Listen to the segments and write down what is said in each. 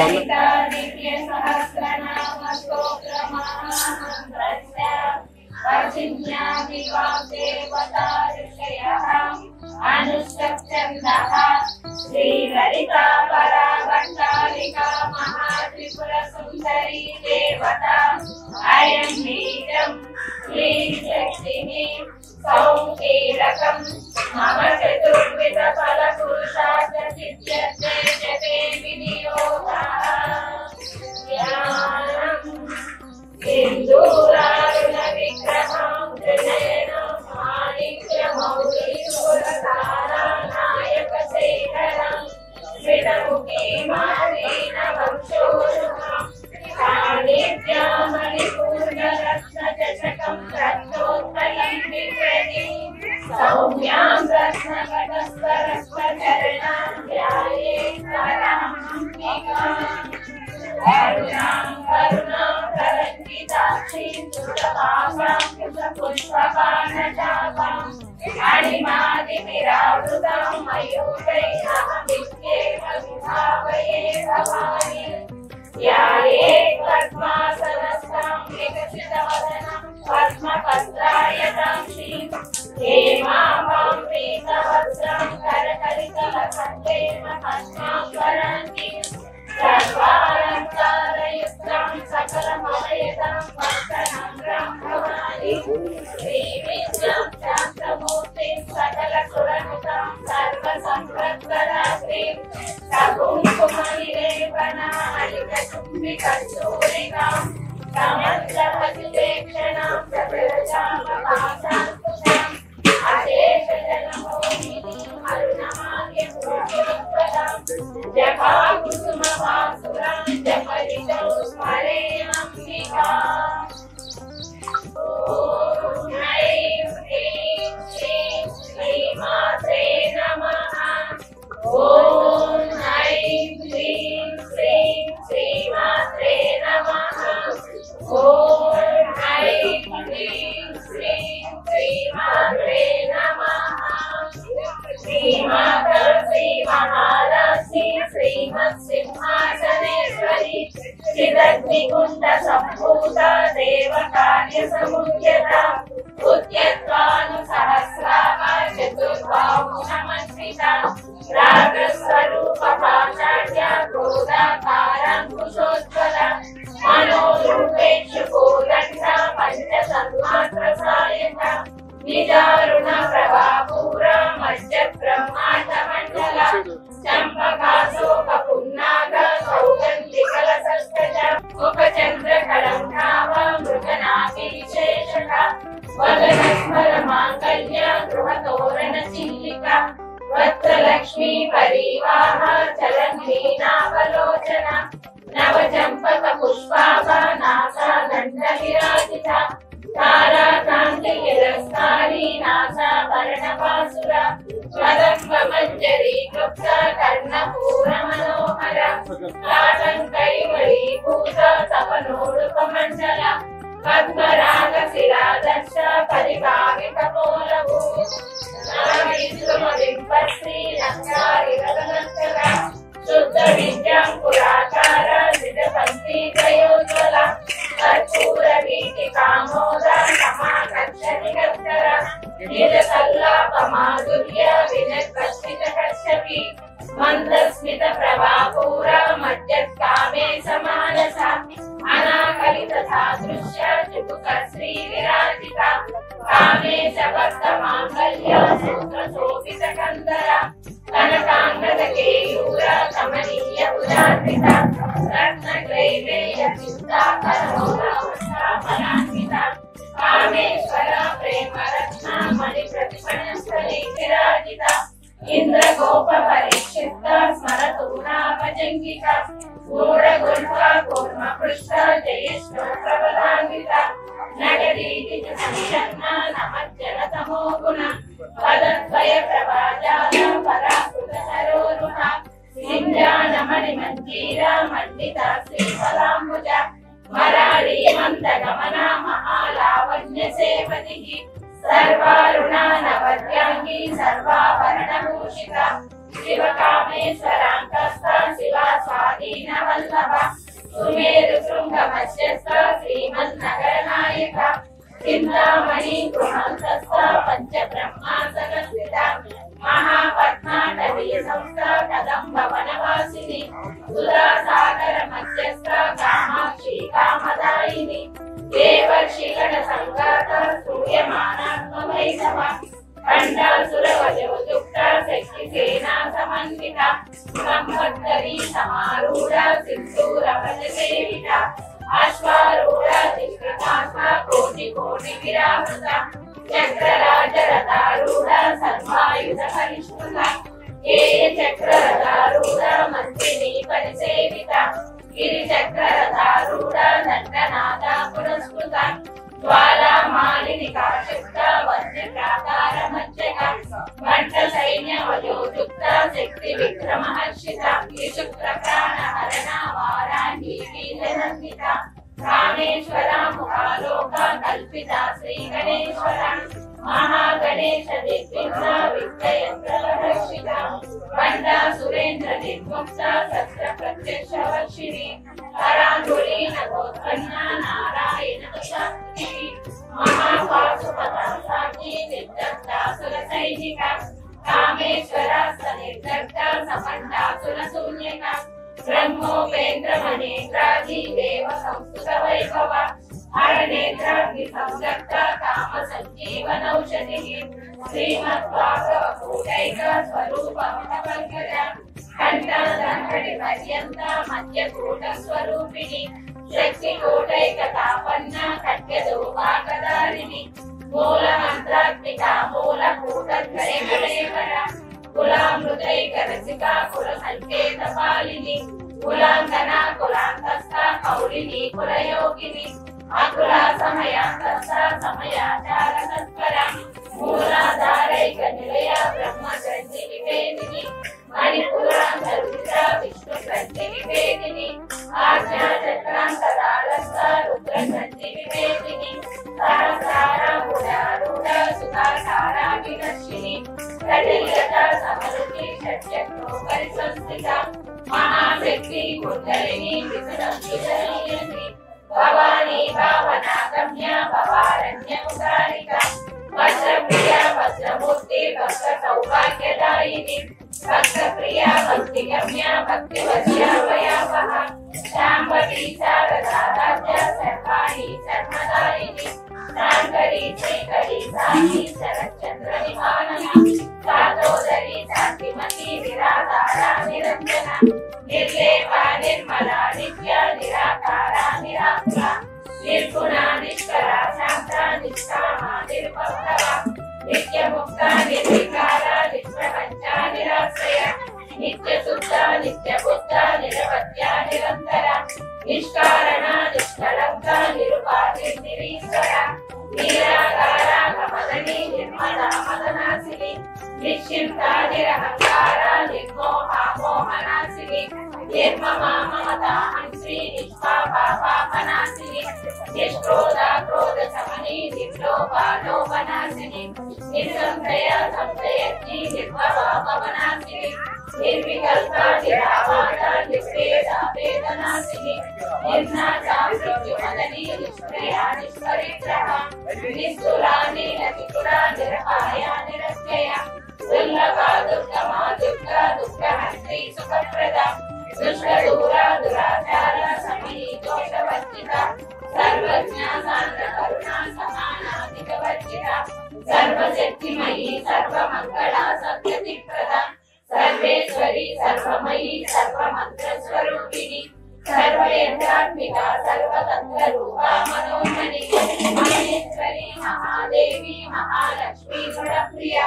ललिता दिव्य सहस्रनाम स्तोत्रमहामन्त्रस्य वर्षिण्यामि वाग्देवता ऋषयः अनुष्ठच्छन्दः श्रीललिता पराभट्टारिका महात्रिपुरसुन्दरी देवता अयं वीरं श्रीशक्तिः सौकीरकं मम चतुर्विध फलपुरुषार्थ सिद्ध्यर्थे जपे विनियोगः सिन्दूरारुण विग्रहं त्रिनयनं माणिक्यमौलिस्फुरतारानायक शेखरं स्मितमुखीमालीन वक्षोरुहं पाणिभ्यामणिपूर्णरत्नचषकं रत्नोत्तरं बिभ्रतीं सौम्यां रत्नघटस्वरस्वचरणां ध्यायेत् परमाम्बिकाम् करुणां करुणां तरङ्गिताक्षीं सुरभासां पुष्पबाणचापाम् अणिमादिभिरावृतां मयूरैरहमित्येव विभावये भवानि ध्यायेत् पद्मासनस्थां विकसितवदनं पद्मपत्रायताक्षीं हेमां पीतवस्त्रं करकलितलसङ्केन पद्माम्बराङ्गीं सर्वालङ्कारयुक्तं सकलमलयतां वत्सनं भवानि श्रीविद्यां शास्त्रमूर्तिं सकलसुरनुतां सर्वसम्पत्करात्रीं सकुङ्कुमनिलेपनालिकचुम्बिकचूरिकां समस्तभक्तिवेक्षणां सकलचामभासाङ्कुशाम् अशेषजनमोहिनीं अरुणमाल्यभूषणपदां जपाकुसुमवासुरां जपरितौ स्मरेऽम्बिकाम् ॐ ऐं ह्रीं श्रीं श्रीमात्रे नमः ॐ ऐं ह्रीं श्रीं श्रीमात्रे नमः ॐ ऐं ह्रीं श्रीं श्रीमात्रे नमः श्रीमाता श्रीमहालक्ष्मी श्रीमत्सिंहासनेश्वरी चिदग्निकुण्ड सम्भूता देवकार्यसमुद्यता उद्यत्वानुसहस्रामा चतुर्बाहुनमस्मिता रागस्वरूपपाषाढ्या क्रोधाकाराङ्कुशोज्ज्वला मनोरूपेषु कोदण्डा पञ्चसन्मात्रसायका निजारुण प्रभापूरा मध्यब्रह्माण्डमण्डला चम्पकाशोकपुन्नाग सौगन्धिकलसस्कज मुखचन्द्रकलङ्काव मृगनाभिशेषका वदनस्मरमाङ्गल्य गृहतोरणचिल्लिका वत्सलक्ष्मी परिवाह चलन्मीनावलोचना नवचम्पकपुष्पाभ नासा दण्डविराजिता ताराकान्तिरस्तारी नासाभरणपासुरा कदम्बमञ्जरी क्लुप्त कर्णपूरमनोहर लाटङ्कैवलीभूत सपनोडुपमण्डला पद्मरागशिरादर्श परिभावितपोलभू श्रीलङ्कारिरतनस्तरा शुद्धविद्यां पुराकार निजपङ्क्तित्रयोज्ज्वला कर्पूरवीटिकामोदा समाकर्षनिकर्तर निजसल्लापमाधुर्य विनर्कर्षितकर्षपि मन्दस्मितप्रभापूरा मध्यत्कामे समानसा अनाकलितसादृश्य चिबुकश्रीविराजिता कामे शबद्धमाङ्गल्य सूत्रशोभितकन्दरा कनकाङ्गदकेयूर कमनीय उदार्पिता रत्नग्रैवेयचिन्ताकरोलावृतापरान्विता कामेश्वर प्रेमरत्ना मणिप्रतिपणस्थले विराजिता इन्द्रगोपपरीक्षित स्मरतूणापजङ्गिका गूढगुल्फा कूर्मपृष्ठा जयिष्णु प्रबलान्विता नगरीतिसंशन्ना नमज्जनतमो गुण पदद्वय प्रभाजाल पराकृतसरोरुहा सिञ्जानमणिमञ्जीरा मण्डिता श्रीफलाम्बुजा मराळी मन्दगमना महालावण्यसेवतिः सर्वारुणा नवद्यांगी सर्वाभरणभूषिता शिवकामेश्वराङ्कस्था शिवा स्वाधीनव వల్లభ సుమేరు శృంగ మధ్యస్థ శ్రీమన్నగర నాయక చింతామణి గృహాంతస్థ పంచ బ్రహ్మాసన స్థిత మహాపద్మాటవీ సంస్థ కదంబ వనవాసిని సుధాసాగర మధ్యస్థ కామాక్షి కామదాయిని దేవర్షిగణ సంగాత సూర్యమానాత్మ వైభవ ఖండాసుర వజోయుక్త శక్తి సేనా సమన్విత సంవత్సరీ సమారూఢ సింధూర వ్రత సేవిత అశ్వారూఢ దిష్కృతాస్మ కోటి కోటి విరామృత చక్రరాజ రథారూఢ సర్వాయుధ పరిష్కృత ఏ చక్రరథారూఢ మంత్రిని పరిసేవిత గిరి చక్రరథారూఢ దండనాథ పురస్కృత జ్వాలా మాలిని కాశక్త వజ్ర ప్రాకార మధ్యక మంట సైన్య వయోయుక్త శక్తి విక్రమ హర్షిత విశుక్ర ప్రాణ హరణ వారాహి వీరనందిత రామేశ్వర ముఖాలోక కల్పిత శ్రీ గణేశ్వర మహాగణేశ దిగ్విఘ్న విద్యయంత్ర హర్షిత బండా సురేంద్ర నిర్ముక్త సత్ర ప్రత్యక్ష వర్షిణి హరాంగుళీ నగోత్పన్న నారాయణ శాస్త్రి మహాపాశుపత సాక్షి నిర్దగ్ధాసుర సైనిక కామేశ్వర సనిర్దగ్ధ సమండాసుర శూన్యక బ్రహ్మోపేంద్ర మనేంద్రాది దేవ సంస్కృత వైభవ హరనేత్రాగ్ని సందగ్ధ కామ సంజీవనౌషధి శ్రీమద్భాగవ కూటైక స్వరూప పంకజ కంఠి పర్యంత మధ్యకూట స్వరూపిణి శక్తి కూటైక తాపన్న ఖడ్గదోపాకదారిణి మూల మంత్రాత్మిక మూల కూటేవర కులామృతైక రసిక కుల సంకేత పాలిని కులాంగన కులాంతస్థ కౌలిని కులయోగిని అకుల సమయాంతస్థ సమయాచార తత్పర మూలాధారైక నిలయ బ్రహ్మచర్య నివేదిని మణిపురాంతరుద్ర విష్ణు ప్రతి వివేదిని ఆజ్ఞా చక్రాంతరాళస్థ రుద్ర ప్రతి వివేదిని సహస్రార గుడారూఢ సుధాకార వినర్షిని కటిలత సమరుచి షట్చక్రో పరిసంస్థిత మహాశక్తి కుండలిని విసురంజని భవానీ భావనాగమ్య భవారణ్య ముదారిక వజ్రప్రియ వజ్రమూర్తి భక్త సౌభాగ్యదాయిని భక్త ప్రియ భక్తి గమ్య భక్తి వశ్య భయావహ శాంభవి శారదారాధ్య సర్వాణి శర్మదాయిని శాంకరి శ్రీకరి సాయి శరచంద్ర నివారణ సాతోదరి శాంతిమతి నిరాధార నిరంజన నిర్లేప నిర్మల నిత్య నిరాకార నిరాకుల నిర్గుణ నిష్కర శాంత నిష్కామ నిరుపద్రవ నిత్యముక్త నిర్వికార నిష్ప్రపంచ నిరాశ్రయ నిత్య శుద్ధ నిత్య బుద్ధ నిరవధ్య నిరంతర నిష్కారణ నిష్కళంక నిరుపాధి నిరీశ్వర నిరాకార కమలని నిర్మల మదనాశిని నిశ్చింత నిరహంకార నిర్మోహ మోహనాశిని నిర్మమ మమతాహంశ్రీ నిష్పాప పాపనాశిని నిష్క్రోధ క్రోధ శమని నిర్లోభ లోభనాశిని నిర్సంశయ సంశయజ్ఞి నిర్భవాపనాశిని నిర్వికల్ప నిరావాద నిష్పేద వేదనాశిని నిర్నాశ మృత్యుమదని నిష్క్రియ నిష్పరిగ్రహ నిస్తులా నీలతికుల నిరపాయ నిరస్యయ దుర్లభ దుర్గమ దుర్గ దుఃఖహంత్రి సుఖప్రద దుష్కదూర దురాచార సమీ దోషవర్జిత సర్వజ్ఞ సాంద్ర కరుణ సమానాధికవర్జిత సర్వశక్తిమయీ సర్వమంగళ సత్యతిప్రద సర్వేశ్వరి సర్వమయీ సర్వమంత్ర స్వరూపిణి సర్వయంత్రాత్మిక సర్వతంత్ర రూప మనోన్మణి మహేశ్వరి మహాదేవి మహాలక్ష్మి గుణప్రియ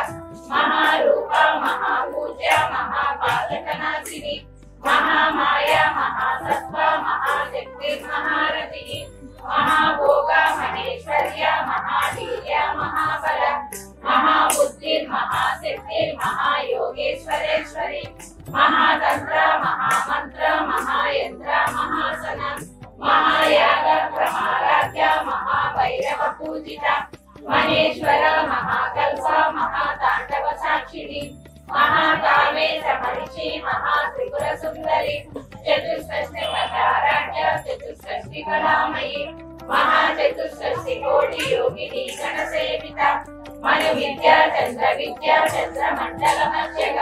మహారూప మహాపూజ్య మహాపాలకనాశిని మహామాయ మహాసత్వ మహాశక్తి మహారథిని మహాభోగ మహేశ్వర్య మహావీర్య మహాబల మహాబుద్ధి మహాశక్తి మహాయోగేశ్వరేశ్వరి మహాతంత్ర మహామంత్ర మహాయంత్ర మహాసన మహాయాగ ప్రమారాధ్య మహాభైరవ పూజిత మహేశ్వర మహాకల్ప మహాతాండవ సాక్షిణి మహాకామేశ మహిషి మహాత్రిపుర సుందరి చతుష్షష్టి कलामयी महाचतुष्षष्टि कोटि योगिनी गणसेवित मनु विद्या चंद्र मंडल मध्यग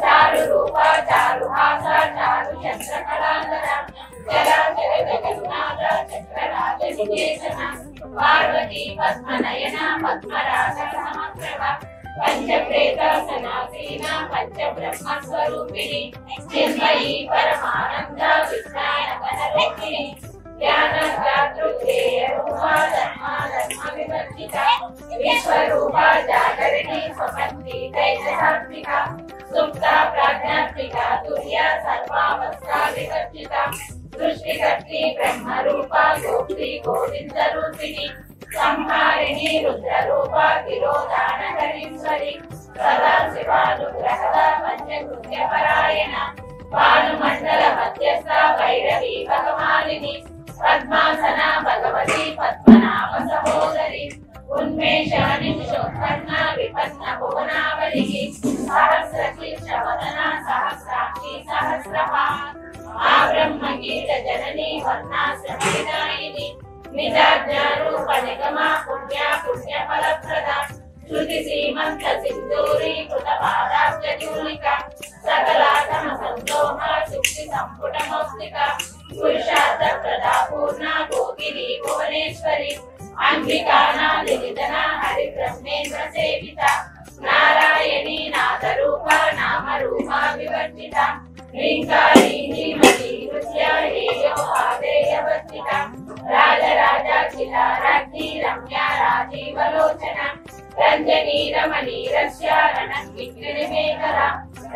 चारु रूपा चारु हासा चारु चंद्र कलाधर चराचर जगन्नाथ चक्रराज विदेशना पार्वती पद्मनयना पद्मराज समप्रभा पंचप्रेत सनासीना पंच ब्रह्म स्वरूपिणी चिन्मयी परमानंद विज्ञान गणरूपिणी ज्ञान जागृतेय रूपा धर्म विवर्जिता विश्वरूपा जागरिणी स्वपन्ति दैत्यहात्मिका सुप्ता प्राज्ञात्मिका तुर्या सर्वावस्था विवर्जिता सृष्टिकर्त्री ब्रह्म रूपा गोप्त्री गोविंद रूपिणी संहारिणी रुद्र रूपा गिरोधानकरीश्वरी सदा शिवानुग्रहदा पंचकृत्य परायण भानुमंडल मध्यस्थ भैरवी भगवालिनी पद्मासना भगवती पद्मनाभ सहोदरी उन्मेष निमिषोत्पन्न विपन्न भुवनावली सहस्रशीर्ष वदना सहस्राक्षी सहस्रपाद ब्रह्म गीत जननी वर्णाश्रमविदायिनी निजाज्ञारूप निगमा पुण्या पुण्य फलप्रदा श्रुति सीमंत सिंदूरी कृत पादाब्जूलिका सकलागम संतोह शुक्ति संपुट मौक्तिका पुरुषार्थ प्रदा पूर्णा भोगिनी भुवनेश्वरी अंबिकानादिनिधना हरि ब्रह्मेन्द्र सेविता नारायणी नादरूपा नाम रूपा विवर्जिता ह्रींकारी ह्रीमती नृत्या हेयो आदेयवर्जिता राजराजाखिला राज्ञी रम्या राजीवलोचना रंजनी रमणी रस्या रणविघ्ननिमेखला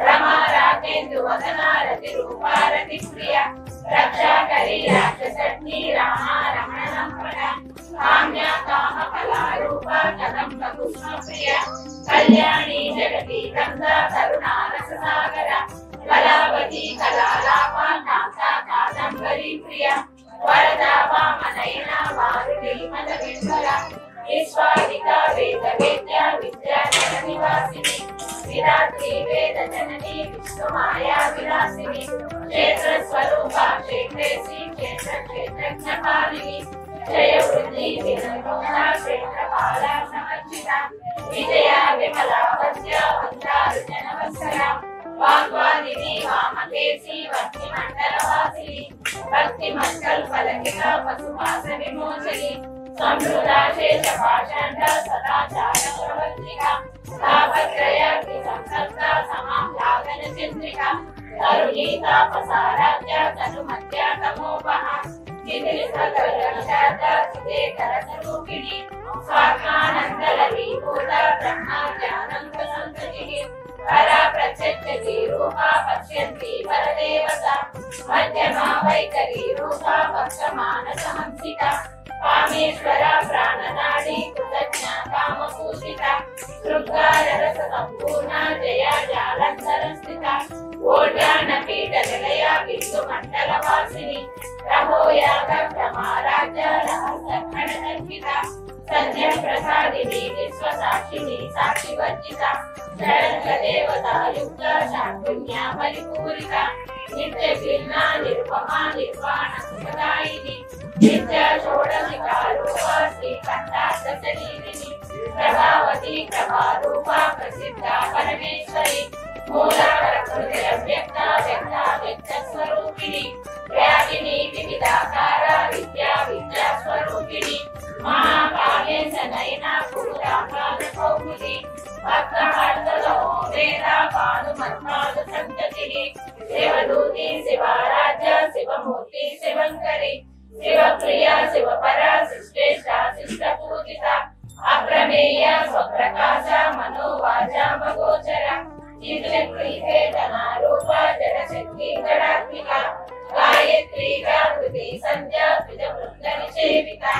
रमा राजेन्दुवदना रतिरूपा रतिप्रिया रक्षाकरी राक्षसज्ञी रामा रमणनम्पणा काम्या कामकलारूपा कदम्ब कुसुमप्रिया कल्याणी जगती कंदा करुणा रससागरा कलावती कलालापा कांता कादम्बरी प्रिया वरदा वामनयना वारुणी मदविह्वला विश्वादिका वेद वेद्या विद्याधर निवासिनी विरात्री वेद जननी विष्णुमाया विलासिनी क्षेत्र स्वरूपा क्षेत्रेसी क्षेत्र क्षेत्रज्ञपालिनी जय वृद्धि विनोदा क्षेत्रपाला समर्चिता विजया विमला वद्या वन्द्रार्जन वत्सला वाग्वादिनी वामकेशी भक्तिमण्डलवासिनी भक्तिमत्कल्पलकिता पशुपाश विमोचनी समृदा शेष पाषाण्ड सदाचार प्रवर्तिका तापत्रयाग्नि संसक्ता समाह्लादन चन्द्रिका तरुणी तापसाराध्या तनुमत्या तमोपः निधिलिखकलक्षाता सुते करतरूपिणी स्वात्मानन्दललीभूता ब्रह्माज्ञानन्द सन्ततिः परा प्रत्यक्षी रूपा पश्यन्ति परदेवता मध्यमा वैखरी रूपा भक्तमानसहंसिता कामेश्वरा प्राणनाडी कृतज्ञा कामपूजिता शृङ्गाररस सम्पूर्णा जया जालन्धरस्थिता ओड्यानपीठनिलया बिन्दुमण्डलवासिनी रहोयागभ्रमाराज्य रहस्यखण्डकल्पिता सन्ध्यप्रसादिनी विश्वसाक्षिणी साक्षिवर्जिता षडङ्गदेवता युक्ता शाकुन्या परिपूरिता नित्यकीर्णा निरुपमा निर्वाणसुखदायिनी नित्या षोडशिका रूपा श्रीकण्ठार्थशरीरिणी प्रभावती प्रभारूपा प्रसिद्धा परमेश्वरी मूलाकरकृतिरव्यक्ता व्यक्ता व्यक्तस्वरूपिणी व्यापिनी विविधाकारा विद्या विद्यास्वरूपिणी महाकालेश नयना पुरुषाकालकौमुदी भक्तहर्षलो वेदा पादुमत्पादु सन्ततिः शिवदूती शिवाराध्य शिवमूर्ति शिवङ्करी शिवप्रिया शिवपरा शिष्टेष्टा शिष्टपूजिता अप्रमेया स्वप्रकाशा मनोवाचा मगोचरा चित्तक्रीतेतनारूपा जडशक्ति जडात्मिका गायत्री जागृति संध्या द्विजवृन्दनिषेविता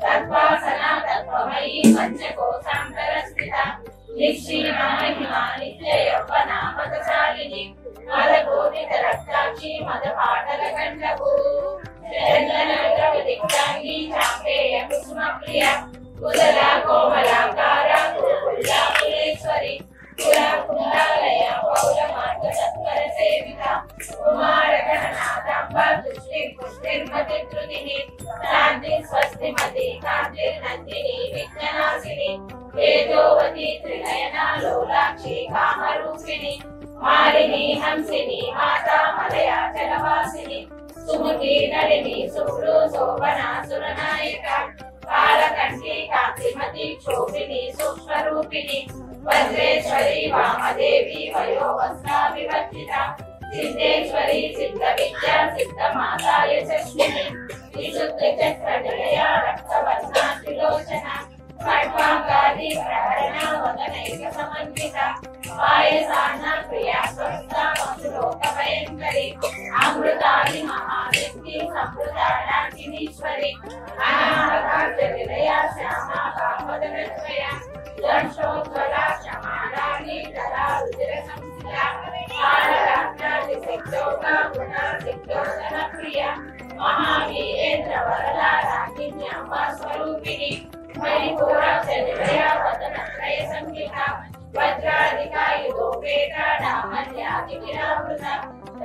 तत्त्वासना तत्त्वमयी पंचकोशान्तरस्थिता निक्षीणा महिमा नित्ययौवना मदशालिनी मदगोदितरक्ताक्षी मदपाटलकण्डभू चन्दनद्रवदिग्धाङ्गी चाम्पेय कुसुमप्रिया कुशला कोमलाकारा कुरुकुल्ला कुलेश्वरी पुरा कुण्डालया पौरमार्गतत्परसेविता कुमारगणनाथाम्बा दृष्टिः पुष्टिर्मति धृतिः शान्ति स्वस्तिमति कान्तिर्नन्दिनी विघ्ननाशिनी तेजोवती त्रिनयना लोलाक्षी कामरूपिणी मालिनी हंसिनी माता मलया जलवासिनी सुमति नलिनी सुभ्रू शोभना सुरनायिका कालकंठी कांतिमती क्षोभिनी सूक्ष्मरूपिणी वज्रेश्वरी वामदेवी वयोवस्त्रा विवर्जिता सिद्धेश्वरी सिद्ध विद्या सिद्ध माता यशस्विनी विशुद्ध चक्र निलया रक्तवर्णा त्रिलोचना खड्वांगादि प्रहरणा वदनैक समन्विता पायसाना प्रिया स्वस्था वसुलोकभयंकरी अमृतानि महाशक्ति संवृतानाकिनीश्वरी अनाहतार्थ निलया श्यामा कामदनत्रया दर्शोज्वला क्षमालानि दला रुधिर संस्थिता कालरात्रादि सिद्धोगा गुणा सिद्धोदन प्रिया महावीरेन्द्र वरदा रागिन्याम्बा स्वरूपिणी मणिपुराक्षनिलया वदनत्रय संहिता वज्राधिका युगोपेता डामल्यादिविरावृता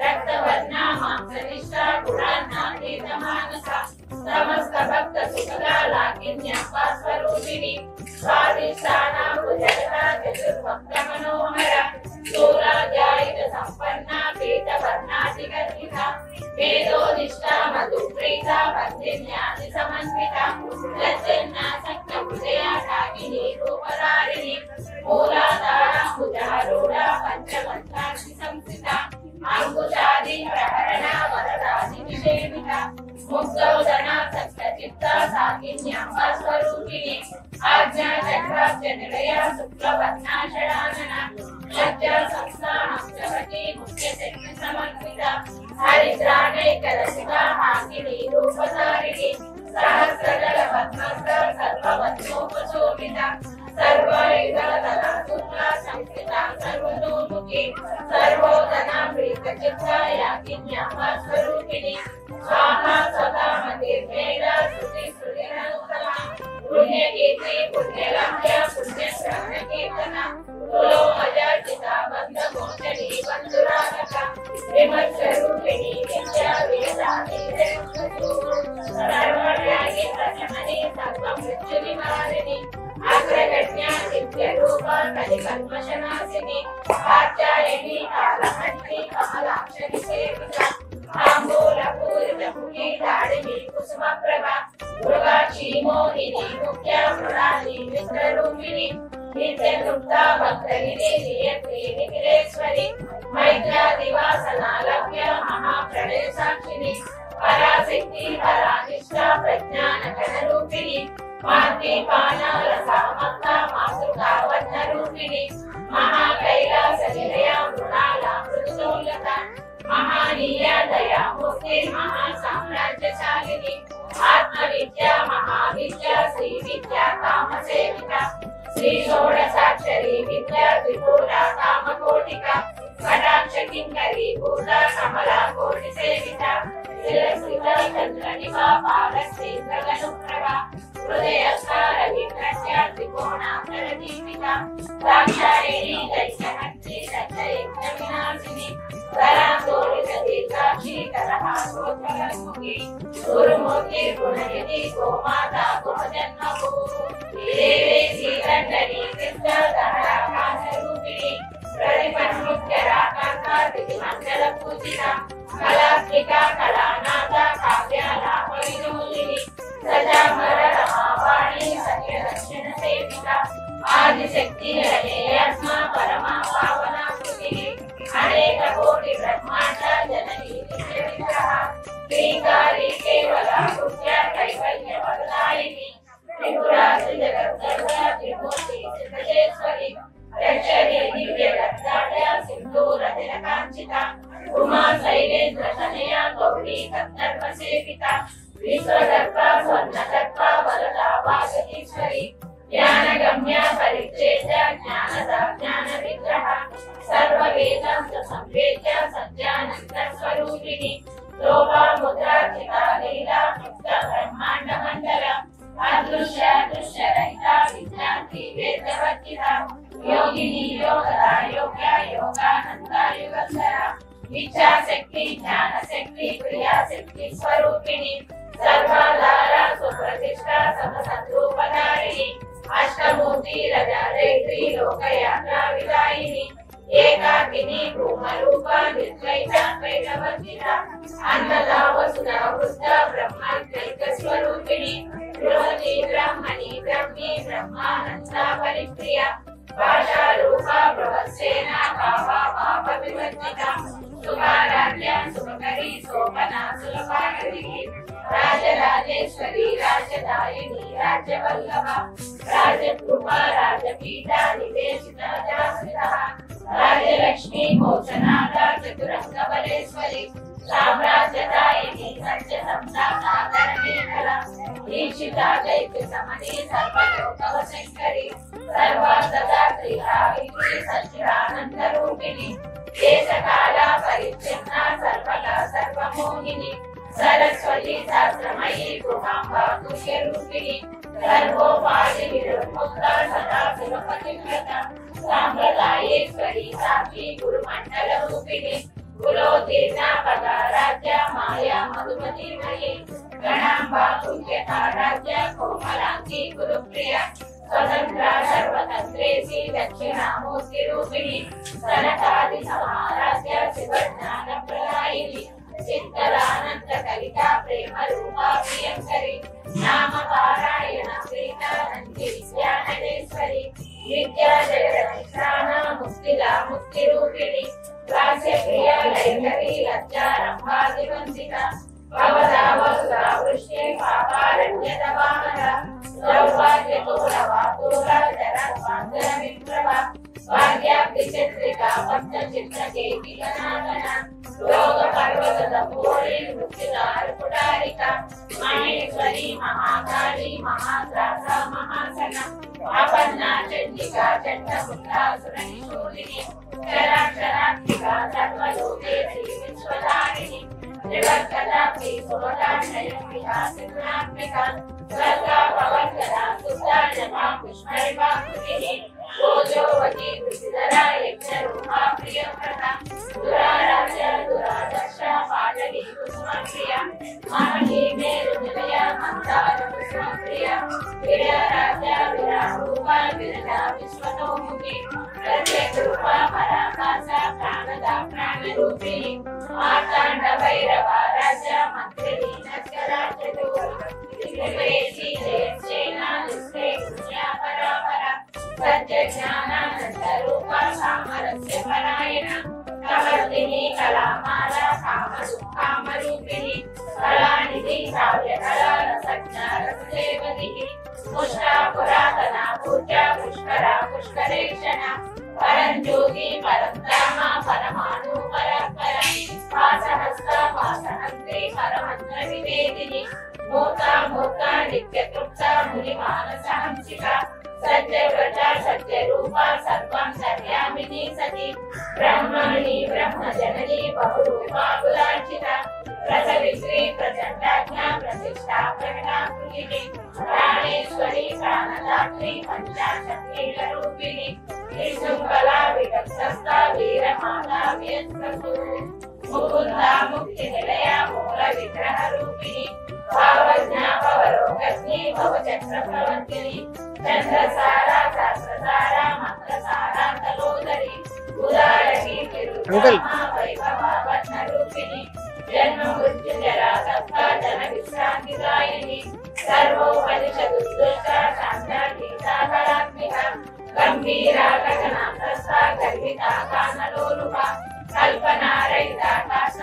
रक्तवर्णा मांसनिष्ठा गुणान्नातीतमानसा समस्त भक्त सुखदा लाकिन्याम्बा स्वरूपिणी स्वादिष्ठाना भुजगता चतुर्भक्त मनोहरा शूलाध्यायुध संपन्ना पीतवर्णाधिगर्भिता वेदोनिष्ठा मधुप्रीता वन्दिन्यादि समन्विता लज्जन्ना सक्तभुजया कामिनी रूपधारिणी मूलाधारा भुजारूढा पंचमन्त्राक्षि संस्थिता अंकुशादि प्रहरणा वरदादि विषेविता मुक्तौदना सप्तचित्ता साकिन्याम्बा स्वरूपिणी आज्ञा चक्राब्ज निलया शुक्लवर्णा षडानना लज्जा संस्थानमजवती मुख्य शक्ति समन्विता हरिद्राणैकरसिका हाकिनी रूपधारिणी सहस्रदल पद्मस्था सर्ववत्नोपशोभिता सर्वायुधदला शुक्ला संस्थिता सर्वतोमुखी सर्वोदना प्रीतचित्ता याकिन्याम्बा स्वरूपिणी स्वाहा स्वधा मतिर्मेधा श्रुति श्रुतिरनुत्तमा पुण्यकीर्ति पुण्यलक्ष्य पुण्यश्रवणकीर्तना तुलोमजार्चिता बन्धमोचनी बन्धुरागता विमर्शरूपिणी विद्या वेदानि सर्वव्याधि प्रशमनी सर्वमृत्युनिवारिणी अग्रगण्या नित्यरूपा कलिकल्मषनाशिनी कात्यायनी कालहन्त्री कमलाक्षरि सेविता ताम्बूलपूरितमुखी दाडिनी कुसुमप्रभा मृगाक्षी मोहिनी मुख्या मृणाली मित्ररूपिणी नित्यतृप्ता भक्तगिरी नियत्री निखिलेश्वरी मैत्रादिवासना लभ्य महाप्रणय साक्षिणी पराशक्ति परानिष्ठा प्रज्ञानगणरूपिणी मातृपाना रसामत्ता मातृका वर्णरूपिणी महाकैलास निलया मृणाला मृदुलोलता महानीया दया मूर्ति महासाम्राज्यशालिनी आत्मविद्या महाविद्या श्री विद्या कामसेविका श्री षोडशाक्षरी विद्या त्रिपुरा कामकोटिका कटाक्ष किंकरी भूता कमला कोटि सेविता शिरस्थिता चंद्रनिभा पालस्तेन्द्रगनुप्रभा हृदयस्कार विक्रट्या त्रिकोणाकर दीपिका दाक्षायणी दैत्यहस्ती दक्षयज्ञविनाशिनी करांदोलितदीर्घाक्षी करहासोत्तरमुखी गुरुमूर्ति गुणनिधि गोमाता गुणजन्मभू देवे श्रीकण्ठनी कृष्णधरा काशरूपिणी प्रतिपन्मुख्यराकान्ता दितिमण्डलपूजिता कलात्मिका कलानाथा काव्यालापविनोदिनी सजामर रमावाणी सत्यदक्षिण सेविका आदिशक्ति हृदयात्मा परमा पावना कृतिः अनेक कोटि ब्रह्मांड जननी विग्रह श्रीकारी केवला कुट्या कैवल्य वरदायिनी त्रिपुरा जगद्गर्भा त्रिमूर्ति सिद्धेश्वरी रक्षणी दिव्य दत्ताढ्या सिंधूर तिलकांचिता उमा शैलेन्द्र तनया गौरी कन्दर्प सेविता विश्वदर्पा स्वर्णदर्पा वरदा वागीश्वरी ज्ञानगम्या परिच्छेद्य ज्ञानदा ज्ञान विग्रह सर्व वेदांत संवेद्य सज्जानंद स्वरूपिणी लोभा मुद्रार्चिता लीला मुक्त ब्रह्मांड मंडल अदृश्य दृश्य रहिता विज्ञाति वेदवर्जिता योगिनी योगदा योग्या योगानंदा युगधरा इच्छा शक्ति ज्ञान शक्ति प्रिय శక్తి స్వరూపిణి సర్వాధార సుప్రతిష్ట సమసద్రూపధారిణి అష్టమూర్తి రజాదైత్రి లోకయాత్రా విదాయిని ఏకాకిని భూమరూప నిర్ద్వైతాద్వైతవర్జిత అన్నదా వసుధా వృద్ధ బ్రహ్మైక స్వరూపిణి బృహతి బ్రహ్మణి బ్రహ్మి బ్రహ్మానంద పరిప్రియ భాషారూప బృహస్సేన భావా పాప వివర్జిత సుఖారాధ్య సుఖకరి శోభనా సులభాగతి రాజరాజేశ్వరి రాజదాయిని రాజ్యవల్లభ రాజకృప రాజపీఠ నివేశిత జాశ్రిత రాజలక్ష్మి మోచనాథ చతురంగ బలేశ్వరి సామ్రాజ్యదాయిని సత్య సంసాకర దీక్షిత చైత్య సమని సర్వలోకవ శంకరి సర్వార్థదాత్రి సావిత్రి సచ్చిదానంద రూపిణి దేశకాల పరిచ్ఛిన్న సర్వల సర్వమోహిని సరస్వతి శాస్త్రమయీ గృహాంబ తుల్య రూపిణి సర్వోపాధి విరుముక్త సదా శివపతివ్రత సాంప్రదాయేశ్వరి సాక్షి గురుమండల రూపిణి కులోతీర్ణ పదారాధ్య మాయా మధుమతిమయీ గణాంబ పుణ్యతారాధ్య కోమలాంగి గురుప్రియ స్వతంత్ర సర్వతంత్రేసి దక్షిణామూర్తి రూపిణి సనకాది సమారాధ్య శివజ్ఞాన ప్రదాయిని చిత్తరానంద కలిత ప్రేమ రూపా ప్రియంకరి నామ పారాయణ ప్రీత నంది విద్యానదేశ్వరి విద్యా జగదధిష్టాన ముక్తిలా ముక్తి రూపిణి రాస్య ప్రియ లైంగరి లజ్జా రంభాది వందిత భవదా వసుదా వృష్టి పాపారణ్యత వామన సౌభాగ్య తోర వాతూర జర స్వాంతర విప్లవ భాగ్యాబ్ది చంద్రిక భక్త చిత్ర కేకి గణాగణ లోక పర్వత దంబోరి మృత్యుదారు పుడారిక మహేశ్వరి మహాకాళి మహాద్రాస మహాసన అపర్ణ చండిక చండముండాసుర నిశూలిని చరాక్షరాత్మిక సర్వలోకేశ్వరి విశ్వధారిణి త్రివర్గదాత్రి సుభదాన్యత్మిక స్వర్గా పవర్గద సుధాజమా పుష్పరివాకృతిని ఓజోవతి వృషిధర యజ్ఞరూపా ప్రియవ్రత దురారాజ దురాదర్శ పాటలి కుసుమప్రియ మహీ మేరు నిలయ మందార కుసుమప్రియ విరరాజ విరారూప విరజ విశ్వతోముఖి ప్రత్యేకరూప పరాకాశ ప్రాణద ప్రాణరూపిణి మార్తాండ భైరవ రాజ మంత్రిని నస్కరాజు త్రివేశి జయసేన నిష్ఠే పుణ్య పరాపర సత్య జ్ఞానానంద రూప సామరస్య పరాయణ కవర్తిని కళామాల కామ సుఖామ రూపిణి కళానిధి కావ్య కళా రసజ్ఞ రసదేవతి పుష్ట పురాతన పూజ్య పుష్కర పుష్కరేక్షణ పరంజ్యోతి పరంధామ పరమాణు పరపర పాసహస్త పాసహస్త్రి పరమంత్ర వివేదిని మూర్త మూర్త నిత్య తృప్త ముని మానస హంసిక సత్యవ్రత సత్యరూప సర్వాంతర్యామిని సతి బ్రహ్మణి బ్రహ్మజనని బహురూపాకులార్చిత ప్రసవిత్రి ప్రచండాజ్ఞ ప్రతిష్టా ప్రకటాకృతిని ప్రాణేశ్వరి ప్రాణదాత్రి పంచాశక్తిల రూపిణి విశృంఖలా విభక్తస్థ వీరమాతా వ్యస్కసు ముకుంద ముక్తి నిలయ మూల విగ్రహ రూపిణి భావజ్ఞ భవరోగజ్ఞి భవచక్ర ప్రవర్తిని చంద్రసార శాస్త్రసార మంత్రసార తలోదరి ఉదారకి తిరుమా వైభవావత్న రూపిణి జన్మ మృత్యు జరా సత్తా జన విశ్రాంతి గాయని సర్వోపనిషదుర్దుష్ట శాంత గీతా కళాత్మిక గంభీరా గగనాంతస్థ గర్విత కానలోలుప కల్పనారహిత కాష్ట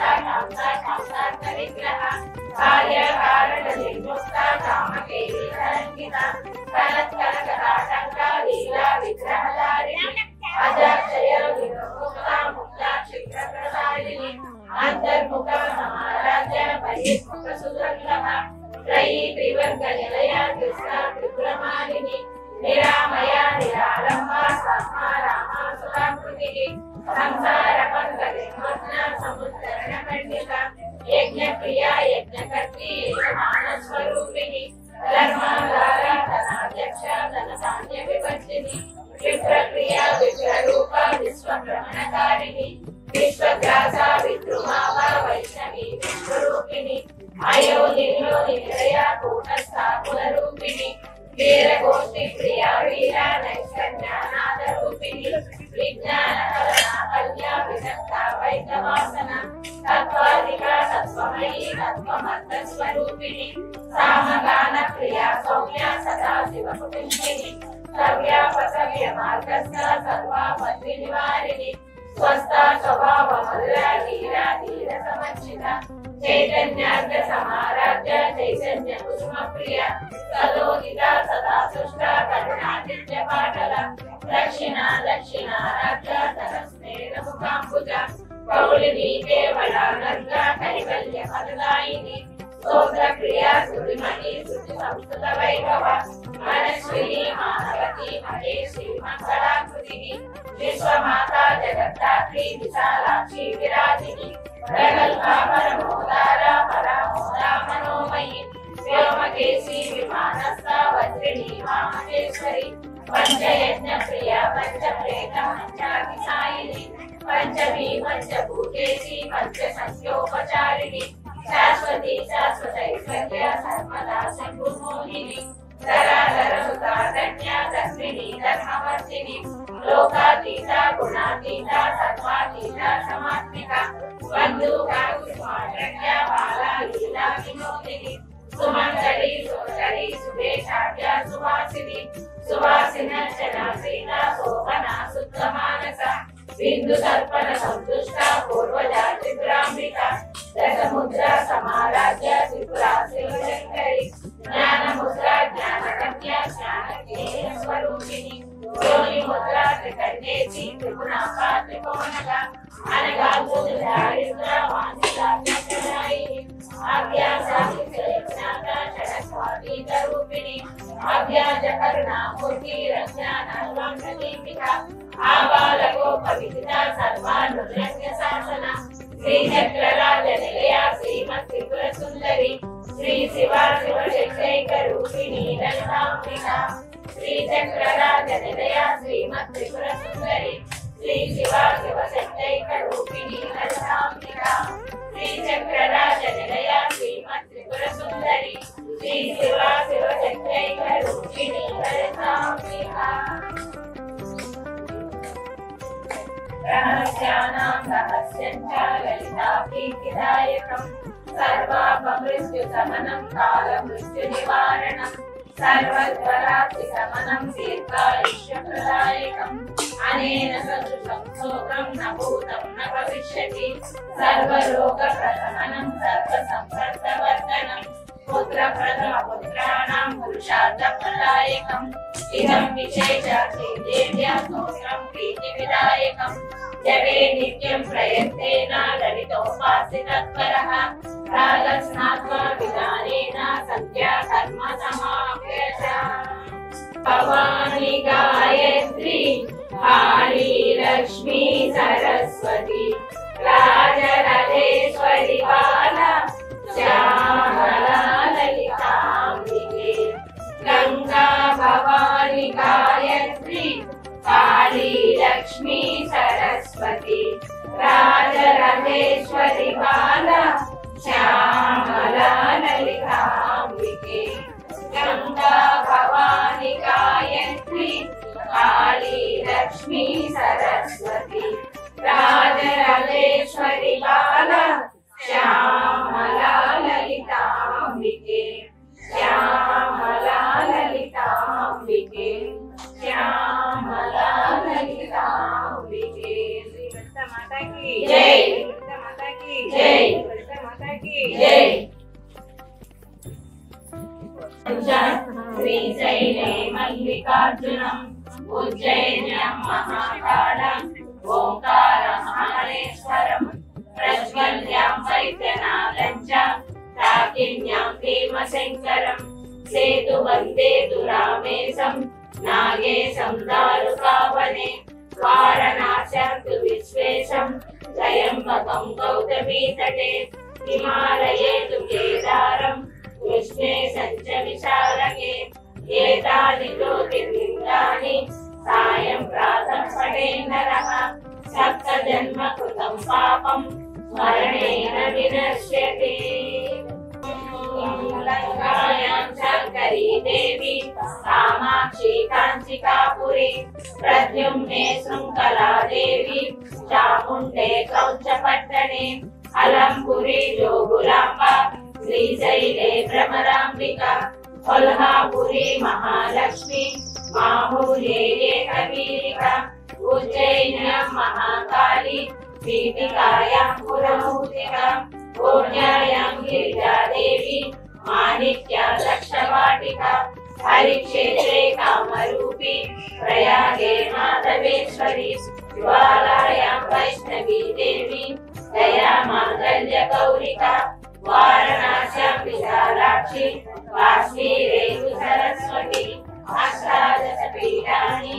కాంత విగ్రహ కార్య కారణ నిర్ముక్త కామకేలి తరంగిత కనత్కనకటాటంక లీలా విగ్రహధారిణి అజాక్షయ విముక్త ముక్త క్షిప్ర ప్రసారిణి అంతర్ముఖ సమారాధ్య బహిర్ముఖ సుదుర్లభ త్రయీ త్రివర్గ నిలయ కృష్ణ త్రిపురమాలిని నిరామయ నిరాలంబ సమారామ సుధాకృతికి సంసార పంకజమగ్న సముద్ధరణ పండిత యజ్ఞ ప్రియ యజ్ఞకర్తి యజమాన స్వరూపిణి ధర్మాధార ధనాధ్యక్ష ధనధాన్య వివర్జిని విప్రక్రియ విశ్వరూప విశ్వభ్రమణకారిణి విశ్వగ్రాస విద్రుమావ వైష్ణవి విశ్వరూపిణి విహారిణి అయోనిలో నిలయ కూటస్థ కులరూపిణి వీరగోష్ఠి ప్రియ వీర నైష్కర్యానాథ రూపిణి విజ్ఞాన కలనా కల్యా విదగ్ధ వైద్యవాసన తత్వాధిక తత్వమయీ తత్వమర్థ స్వరూపిణి సామగాన ప్రియ సౌమ్య సదా శివ కుటుంబిని సవ్యాపసవ్య మార్గస్థ సర్వాపత్తి నివారిణి స్వస్థ స్వభావ మధుర ధీర ధీర సమర్చిత చైతన్యార్ఘ సమారాధ్య చైతన్య కుసుమ ప్రియ సలోదిత సదా సుష్ట కరుణాదిత్య పాటల దక్షిణ దక్షిణారాధ్య తరస్నేర ముఖాంబుజ కౌళిని కేవల నర్గ కైవల్య ఫలదాయిని స్తోత్ర ప్రియ సురిమణి శుచి సంస్కృత వైభవ మనస్విని మానవతి మహేషి మంగళాకృతిని విశ్వమాత జగద్ధాత్రి విశాలాక్షి విరాజిని ప్రగల్భ పరమోదార పరమోదా మనోమయి వ్యోమకేశి విమానస్థ వజ్రిణి వామకేశ్వరి పంచయజ్ఞ ప్రియ పంచప్రేత పంచాధిసాయిని పంచమీ పంచభూతేసి పంచసంఖ్యోపచారిణి శాశ్వతి శాశ్వతైశ్వర్య సర్వదా శంభుమోహిని ధరాధర సుతాధన్య దర్శిని ధర్మవర్తిని లోకాతీత గుణాతీత సర్వాతీత సమాత్మిక బంధుక కుస్మారణ్య బాల లీలా వినోదిని సుమంగళి సుందరి సుభేషాఢ్య సువాసిని సువాసినర్చన సీత శోభన శుద్ధ మానస బిందు తర్పణ సంతుష్ట పూర్వజ త్రిపురాంబిక దశముద్ర సమారాధ్య త్రిపురా శివశంకరి జ్ఞాన ముద్ర జ్ఞాన కన్య జ్ఞాన స్వరూపిణి యోని ముద్ర త్రికన్యేసి త్రిగుణాంబ త్రికోణక అనగా దారిద్ర వాంఛితాయిని అభ్యాసాభిజ్ఞాత షడస్వాతీత రూపిణి అభ్యాజ కరుణామూర్తి రజ్ఞాన దీపిక ఆబాలగోప విదిత సర్వానురజ్ఞ శాసన శ్రీ చక్రరాజ నిలయ శ్రీమత్ త్రిపుర సుందరి శ్రీ శివ శివశక్తైక రూపిణి లలితాంబిక శ్రీ చక్రరాజ నిలయ శ్రీమత్ త్రిపుర సుందరి శ్రీ శివ శివశక్తైక రూపిణి లలితాంబిక శ్రీ చక్రరాజ నిలయ శ్రీమత్ త్రిపుర సుందరి శ్రీ శివ శివశక్తైక రూపిణి లలితాంబిక రహస్యానాం రహస్యం చ లలితా ప్రీతిదాయకం సర్వాపమృత్యు సమనం కాల మృత్యు నివారణం సర్వద్వరాత్రి సమనం దీర్ఘాయుష్య ప్రదాయకం అనేన సదృశం శోకం న భూతం న భవిష్యతి సర్వరోగ ప్రశమనం సర్వ సంపర్కవర్ధనం పుత్రాణాం పురుషార్థ ప్రదాయకం ఇదం విశేష శ్రీదేవ్యా స్తోత్రం ప్రీతి విదాయకం జగే నిత్యం ప్రయత్నేన లలితోపాసితత్పరః రాగస్నాత్మ విధానేన సంధ్యా కర్మ సమాప్యత భవాని గాయత్రి కాళీ లక్ష్మీ సరస్వతి రాజరాజేశ్వరి బాల శ్యామలా లలితాంబికే గంగా భవాని గాయత్రి కాళీ లక్ష్మీ సరస్వతి రాజరాజేశ్వరి బాల శ్యామలా లలితాంబికే గంగా భవాని గాయత్రి కాళీ లక్ష్మీ సరస్వతి రాజరాజేశ్వరి బాల శ్యామలా లలితాంబికే శ్యామలా లలితాంబికే శ్యామలా లలితాంబికే మాతా కీ జై మాతా కీ జై మాతా కీ జై శ్రీశైలే మల్లికార్జునం ఉజ్జయిన్యాం మహాకాళం ఓంకారమహేశ్వరం ప్రజ్వల్యాం వైద్యనాథం చ తాకిన్యాం భీమశంకరం సేతు వందేతు రామేశం నాగేశం దారుకావనే వారణాస్యాం తు విశ్వేశం త్రయంబకం గౌతమీ తటే హిమాలయే తు కేదారం కృష్ణేశం చ విశాలకే ఏతాని జ్యోతిర్లింగాని సాయం ప్రాతః పఠే నరః సప్త జన్మ కృతం పాపం స్మరణేన వినశ్యతే कामाक्षी कांचिकापुरी प्रद्युम्ने शृंखलादेवी चामुण्डे क्रौञ्चपट्टणे अलंपुरी जोगुलाम्बा श्रीशैले भ्रमराम्बिका कोल्हापुरी महालक्ष्मी माहुर्ये एकवीरिका उज्जैन्यां महाकाली पीठिकायां पुरमूर्तिका पूर्ण्यायां गिरिजादेवी माणिक्या दक्षवाटिका हरिक्षेत्रे कामरूपी प्रयागे माधवेश्वरी ज्वालायां वैष्णवी देवी दया मांगल्य गौरिका वाराणस्यां विशालाक्षी काश्मीरे सरस्वती अष्टादश पीठानि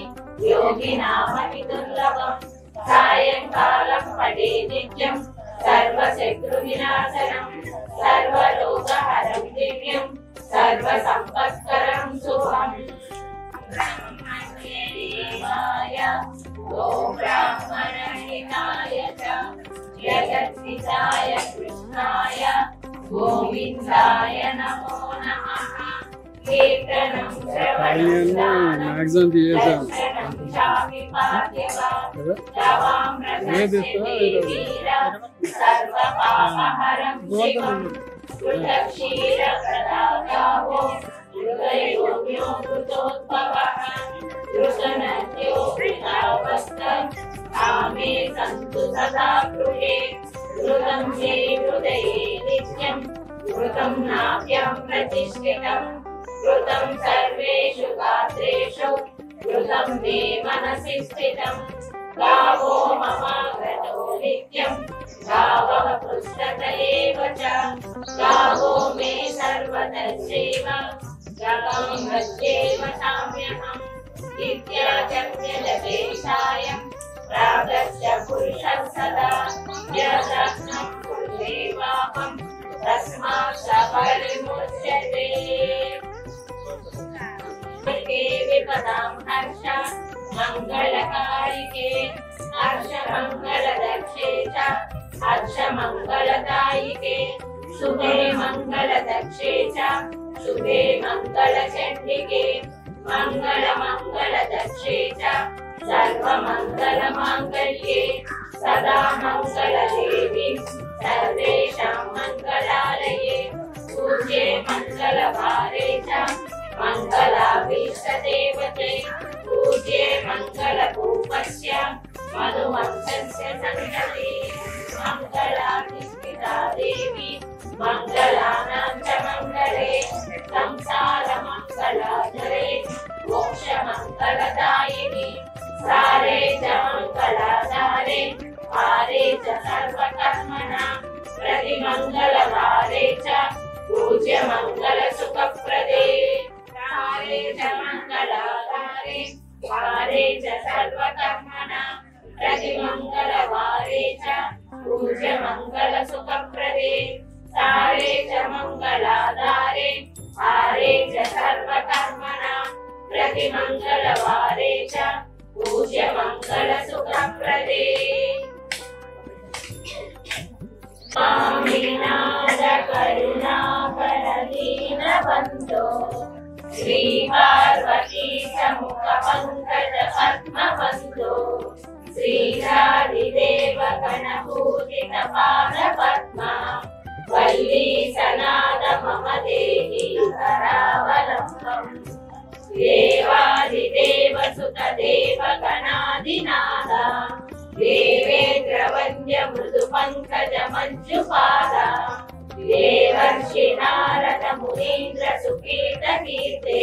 योगिनामपि दुर्लभम् सायंकालं पठे नित्यं सर्वशत्रुविनाशनं सर्वलोकहरं दिव्यं सर्वसम्पत्करं शुभम् ब्रह्मण्यदेवाय गो ब्राह्मणहिताय च जगद्धिताय कृष्णाय गोविन्दाय नमो नमः कीर्तनं श्रवणं सर्वपापहरं शिवं कृतक्षीरप्रदातावो हृदयोग्यो कृतोद्भवः कृतनद्यो कामे सन्तु सदा गृहे कृतं मे हृदये नित्यं कृतं नाभ्यां प्रतिष्ठितम् कृतं सर्वेषु गात्रेषु कृतं मे मनसि स्थितम् गावो ममागतो नित्यं गावः पृष्ठत एव च गावो मे सर्वतश्चैव जगं मध्येव साम्यहम् इत्याचम्यलपेशायं प्रागस्य पुरुषः सदा यदग्नं कुरुते पापं तस्मात् स परिमुच्यते विपदां हर्ष मंगलकारिके हर्ष मंगलदक्षे च हर्ष मंगलदायिके शुभे मंगलदक्षे च शुभे मंगलचण्डिके मंगल मंगलदक्षे च सर्वमंगलमांगल्ये सदा मंगलदेवी सर्वेषां मंगलालये पूज्ये मंगलवारे च मंगलाभीष्टदेवते पूज्ये मंगलभूपस्य मधुवंशस्य सन्तति मंगलाधिष्ठिता देवी मंगलानां च मंगले संसारमंगलाधरे मोक्षमंगलदायिनि सारे च मंगलाधारे पारे च सर्वकर्मणां प्रतिमंगलवारे च पूज्य मंगल सुखप्रदे सारे च मंगलाधारे पारे च सर्वकर्मणां प्रतिमंगलवारे च पूज्य मंगल सुखप्रदे सारे च मंगलाधारे पारे च सर्वकर्मणां प्रतिमंगलवारे च पूज्य मंगल सुखप्रदे स्वामिनाथ करुणाकर दीनबन्धो श्री पार्वती समुख पंकज पद्मबन्धो श्रीराधिदेव गणपूजित पाद पद्मा वल्ली सनाद मम देहि करावलम्बम् देवादिदेव सुत देव गणाधिनादा देवेन्द्र वन्द्य मृदु पंकज मंजुपादा देवर्षि नारद मुनीन्द्र सुकीर्त कीर्ते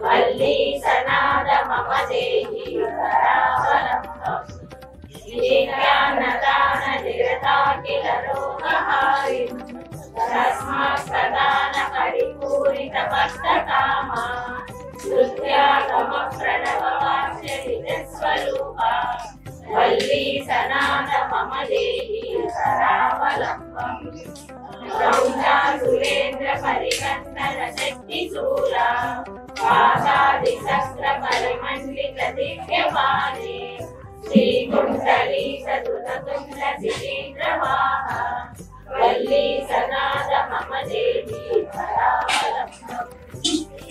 वल्ली सनाद मम देहि करावलम्बम् नित्यानदान निरता किल रोगहारिम् तस्मात् सदान परिपूरित भक्तकामा श्रुत्यागम प्रणव वाक्य स्वरूपा वल्ली सनाद मम देहि करावलम्बम् रौद्रा सुरेन्द्र परिकन्दन शक्तिशूला पादादि शस्त्र परिमण्डित दिव्यमाने श्रीकुण्डली सतुतुण्ड शिरीन्द्रवाहा वल्ली सनाद मम देहि करावलम्बम्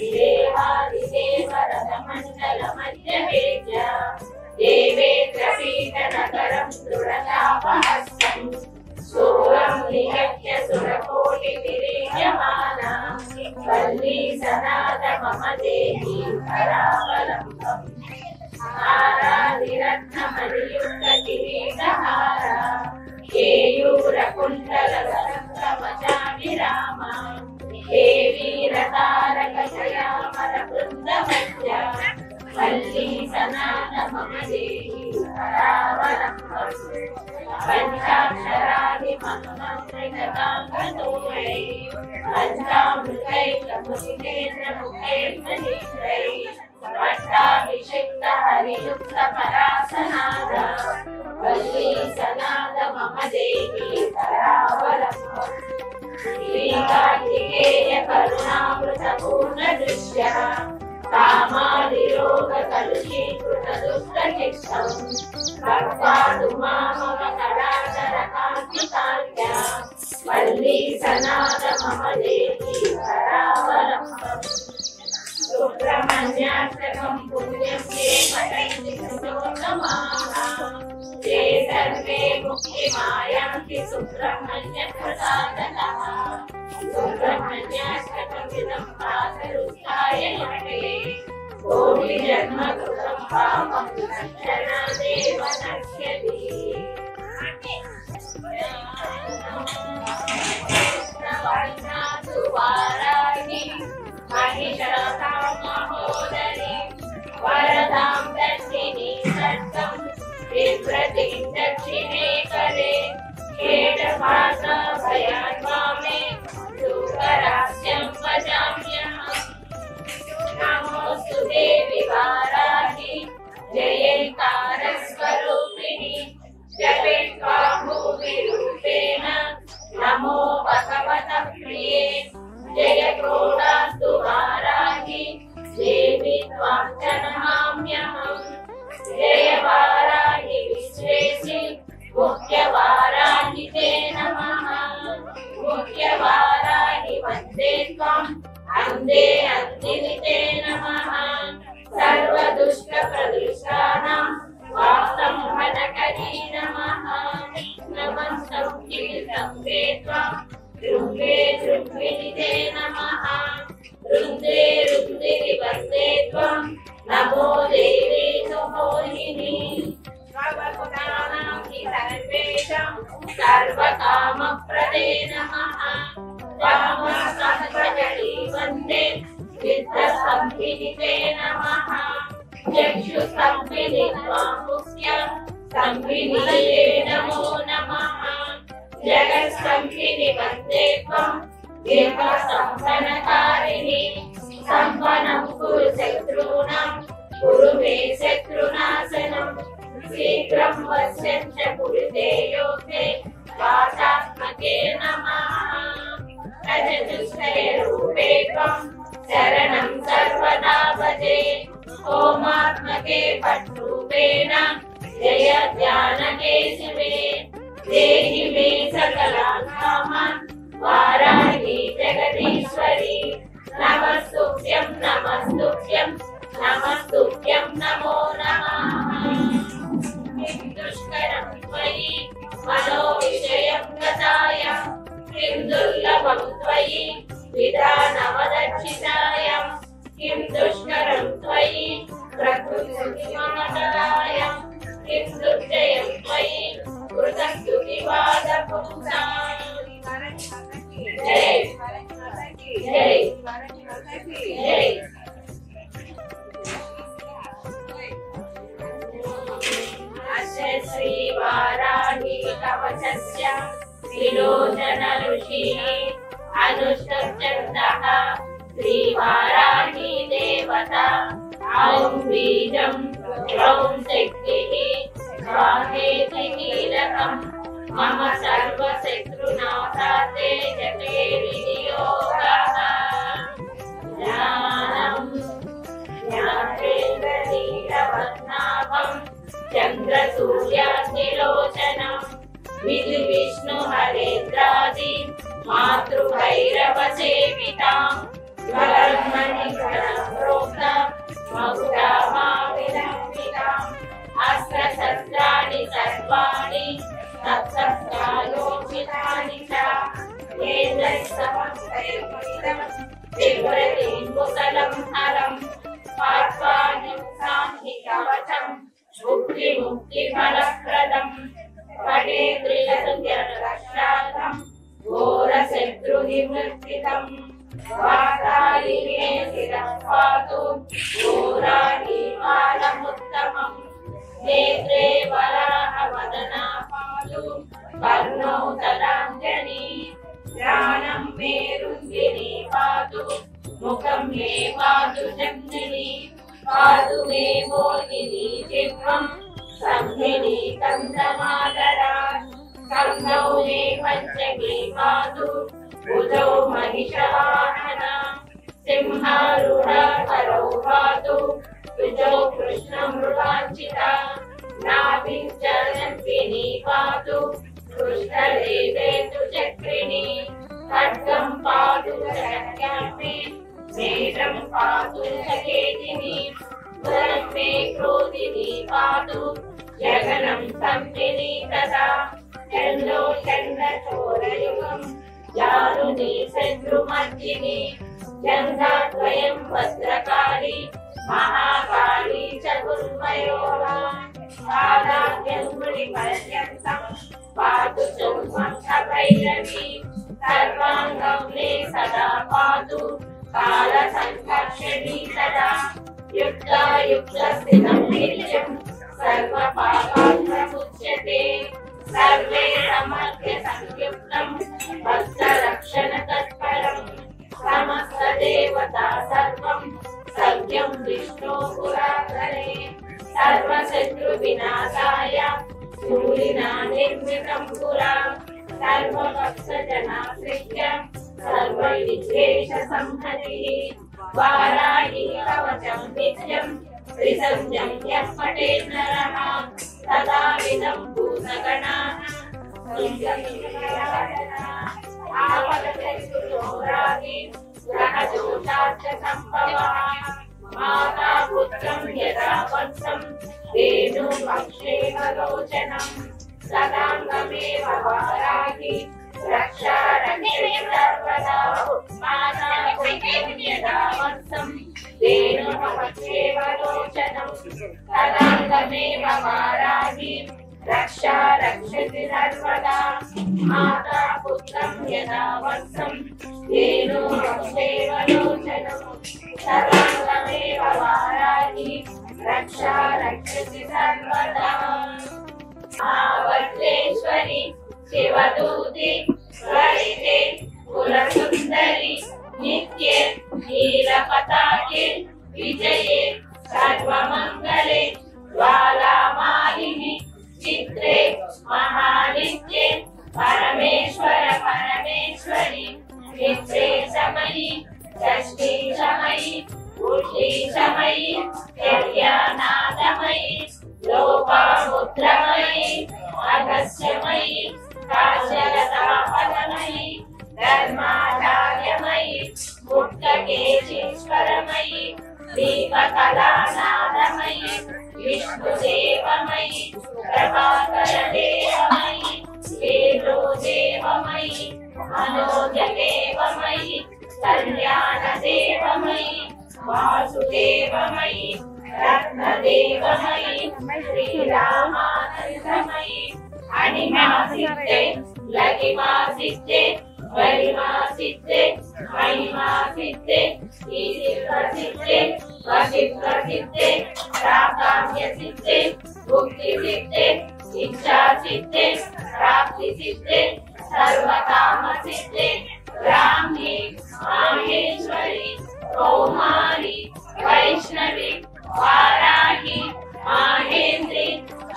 देवादिदेव विराज्यमाना वल्ली सनात मम देहि करावलम्बम् हारादिरत्नमणियुक्त किरीटहारा केयूरकुण्डलसरङ्गमचाभिरामा देवी रतारकशयामरवृन्दमध्या वल्ली सनात मम देहि करावलम्बम् पञ्चाक्षरादिमन्त्रकृताङ्गतोयै पञ्चामृतैकमुखिनेन्द्रमुखैर्मनीन्द्रैः पट्टाभिषिक्त हरियुक्त परासनाद वल्ली सनाद मम देहि करावलम्बम् श्रीकार्तिकेय करुणामृत पूर्ण दृश्य कामादिरोग कलुषीकृत दुष्टचित्तम् भक्तादु मामव कडाधर कान्तिकान्त्या वल्ली सनाद मम देहि करावलम्बम् सुब्रह्मण्याष्टकं पुण्यं ये पठन्ति सुनोतमाः ते सर्वे मुक्तिमायान्ति सुब्रह्मण्य प्रसादतः सुब्रह्मण्याष्टकमिदं पादरुत्थाय यते कोटिजन्मकृतं पापं तत्क्षणादेव नश्यति वाराहि महिषासां महोदरी वरदां दक्षिणी सत्तं बिभ्रतीं दक्षिणे करे खेटभासा भयान्वामे सूकरास्यं वदाम्यहम् नमोऽस्तु देवि वाराहि जयेकारस्वरूपिणि जपे त्वां भूमिरूपेण नमो भगवतः प्रिये जय क्रोधास्तु वाराहि देवी त्वां च नमाम्यहम् जय वाराहि विश्वेशि मुख्यवाराहि ते नमः मुख्यवाराहि वन्दे त्वाम् अन्धे अन्तिनिते नमः सर्वदुष्टप्रदुष्टानां वास्तम्भनकरी नमः नमस्तं कीर्तम्बे त्वां दृङ्गे दृग्विनिते नमः वृन्दे रुन्दिरिवन्दे त्वां नमो देवी सुमोहिनी सर्वगुणानां हि सर्वेषां सर्वकामप्रदे नमः वामस्तम्भजली वन्दे विद्यस्तम्भिनिते नमः चक्षुस्तम्भिनि त्वां मुख्यं स्तम्भिनिते नमो नमः जगत्स्तम्भिनि वन्दे त्वं दीर्घस्तम्भनकारिणि सम्पन्नं कुरु शत्रूणां कुरु मे शत्रुनाशनम् शीघ्रं वश्यं च कुरुते योगे वातात्मके नमः रजतुष्टयरूपे त्वं शरणं सर्वदा भजे ओमात्मके पट्रूपेण जय ज्ञानके शिवे देहि मे सकलान् कामान् वाराहि जगदीश्वरी नमस्तुभ्यं नमस्तुभ्यं नमस्तुभ्यं नमो नमः किं दुष्करं त्वयि मनोविषयं गताय किं दुर्लभं त्वयि विधानवदक्षिताय किं दुष्करं त्वयि प्रकृतिममतराय किं दुर्जयं त्वयि कृतस्तुतिवादपुंसा जय जय जय अस्य श्री वाराहि कवचस्य विलोचन ऋषिः अनुष्टुप्छन्दः श्री वाराहि देवता ॐ बीजं ॐ शक्तिः स्वाहेति कीलकम् मम सर्वशत्रुनाशाते जपे विनियोगः ज्ञानं ज्ञानेन्द्रनीलपद्माभं चन्द्रसूर्याग्निलोचनं विष्णुहरेन्द्रादि मातृभैरवसेवितां ज्वलन्मणिगणप्रोक्तां मकुटामाविलम्बिताम् अस्त्रशस्त्राणि सर्वाणि तत्तत्कालोचितानि च విపురతింబుకలం హరం పాత్వానిసాంతి కవచం ముక్తి ముక్తి ఫలప్రదం పటేంద్రియరక్షార్థం ఘోర శత్రు నివృత్తితం వాతాలినే శిరఃపాతు ఘోరాణి కాలముత్తమం నేత్రే వరాహ వదనా పాతు కర్ణౌ తదాంజని జ్ఞానం మే రుంధిని పాతు ముఖం మే పాతు జగ్నిని పాతు మే మోహిని జిహ్వం సంహిని కందమాదరా కందౌ మే పంచమే పాతు భుజౌ మహిషవాహన సింహారూఢ కరౌ పాతు భుజౌ కృష్ణమృగాంచిత నాభిశ్చరణి పాతు కృష్ణదేవేతు చక్రిణి ఖడ్గం పాతు శక్యామి మేఘం పాతు సకేతిని ఉదరం మే క్రోధిని పాతు జగనం సంపిని తదా చందో చంద్రచోరయుగం జారుని శత్రుమర్దిని జంఘాద్వయం భద్రకాళి మహాకాళి చతుర్మయోగా పాదాభ్యంగుళి పర్యంతం పాతు భైరవి సర్వాంగం మే సదా పాతు కాల సంకర్షణి సదా యుక్తాయుక్త స్థితం నిత్యం సర్వ పాపాత్ముచ్యతే సర్వే సమర్థ్య సంయుక్తం భక్త రక్షణ తత్పరం సమస్త దేవతా సర్వం సవ్యం విష్ణు పురాకరే సర్వ శత్రు వినాశాయ శూలినా నిర్మితం పురా సర్వ భక్త జనాశ్రిత్య సర్వ విద్వేష సంహతి వారాహి కవచం నిత్యం త్రిసంధ్యం యః పఠేత్ నరః తదా విదం భూతగణాః ఆపదశత్రుదోరాది గ్రహదోషాశ్చ సంభవః మాతా పుత్రం యదా వత్సం రేణు పక్షేమ లోచనం సదాంగమేవ వారాహి రక్షా రక్షతి సర్వదా మాతా పుత్రం యదా వత్సం రేణు పక్షేమ లోచనం సదాంగమేవ వారాహి రక్షా రక్షతి సర్వదా మాతా పుత్రం యదా వత్సం రేణు పక్షేమ లోచనం సదాంగమేవ వారాహి రక్షా రక్షతి సర్వదా ఆవర్తేశ్వరి శివదూతి లలితే కులసుందరి నిత్యే నీలపతాకే విజయే సర్వమంగళే జ్వాలామాలిని చిత్రే మహానిత్యే పరమేశ్వర పరమేశ్వరి నిత్రే సమయి షష్ఠీ సమయి ఉషీ సమయి కళ్యాణాదమయి లోపాముద్రమయి అగస్యమయి కాశ్యలతాపదమయి ధర్మాచార్యమయి ముక్తకేశీశ్వరమయి దీపకళానాదమయి విష్ణుదేవమయి ప్రభాకరదేవమయి వేదోదేవమయి మనోజదేవమయి కళ్యాణదేవమయి వాసుదేవమయి రత్నదేవమయి శ్రీరామానందమయి అణిమాసిద్ధే లగిమాసిద్ధే వరిమాసిద్ధే మహిమాసిద్ధే ఈశిప్రసిద్ధే వసిప్రసిద్ధే ప్రాకామ్యసిద్ధే భుక్తిసిద్ధే ఇచ్ఛాసిద్ధే ప్రాప్తిసిద్ధే సర్వకామసిద్ధే బ్రాహ్మీ మాహేశ్వరి కౌమారి వైష్ణవి వారాహి మాహేంద్రి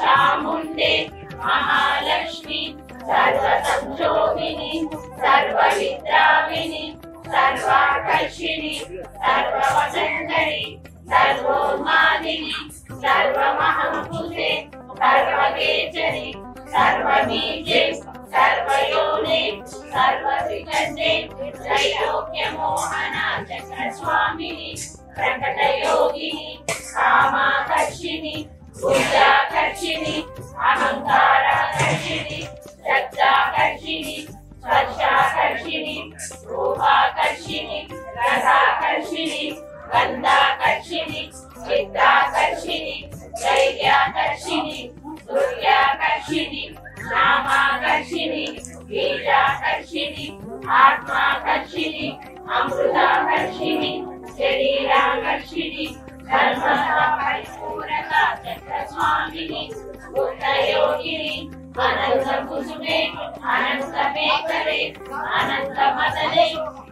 చాముండే మహాలక్ష్మి సర్వ సంక్షోభిని సర్వ విద్రావిని సర్వాకర్షిణి సర్వవసంకరి సర్వోన్మాదిని సర్వమహంకుశే సర్వకేచరి సర్వబీజే సర్వయోనే సర్వవికండే త్రైలోక్యమోహన చక్రస్వామిని ప్రకటయోగిని కామాకర్షిణి బుద్ధాకర్షిణి అహంకారాకర్షిణి శబ్దాకర్షిణి స్పర్శాకర్షిణి రూపాకర్షిణి రసాకర్షిణి గంధాకర్షిణి చిత్తాకర్షిణి ధైర్యాకర్షిణి దుర్యాకర్షిణి నామాకర్షిణి బీజాకర్షిణి ఆత్మాకర్షిణి అమృతాకర్షిణి శరీరాకర్షిణి ధర్మపరిపూరక చక్రస్వామిని బుద్ధయోగిని అనంత కుసుమే అనంత మేకరే అనంత మదనే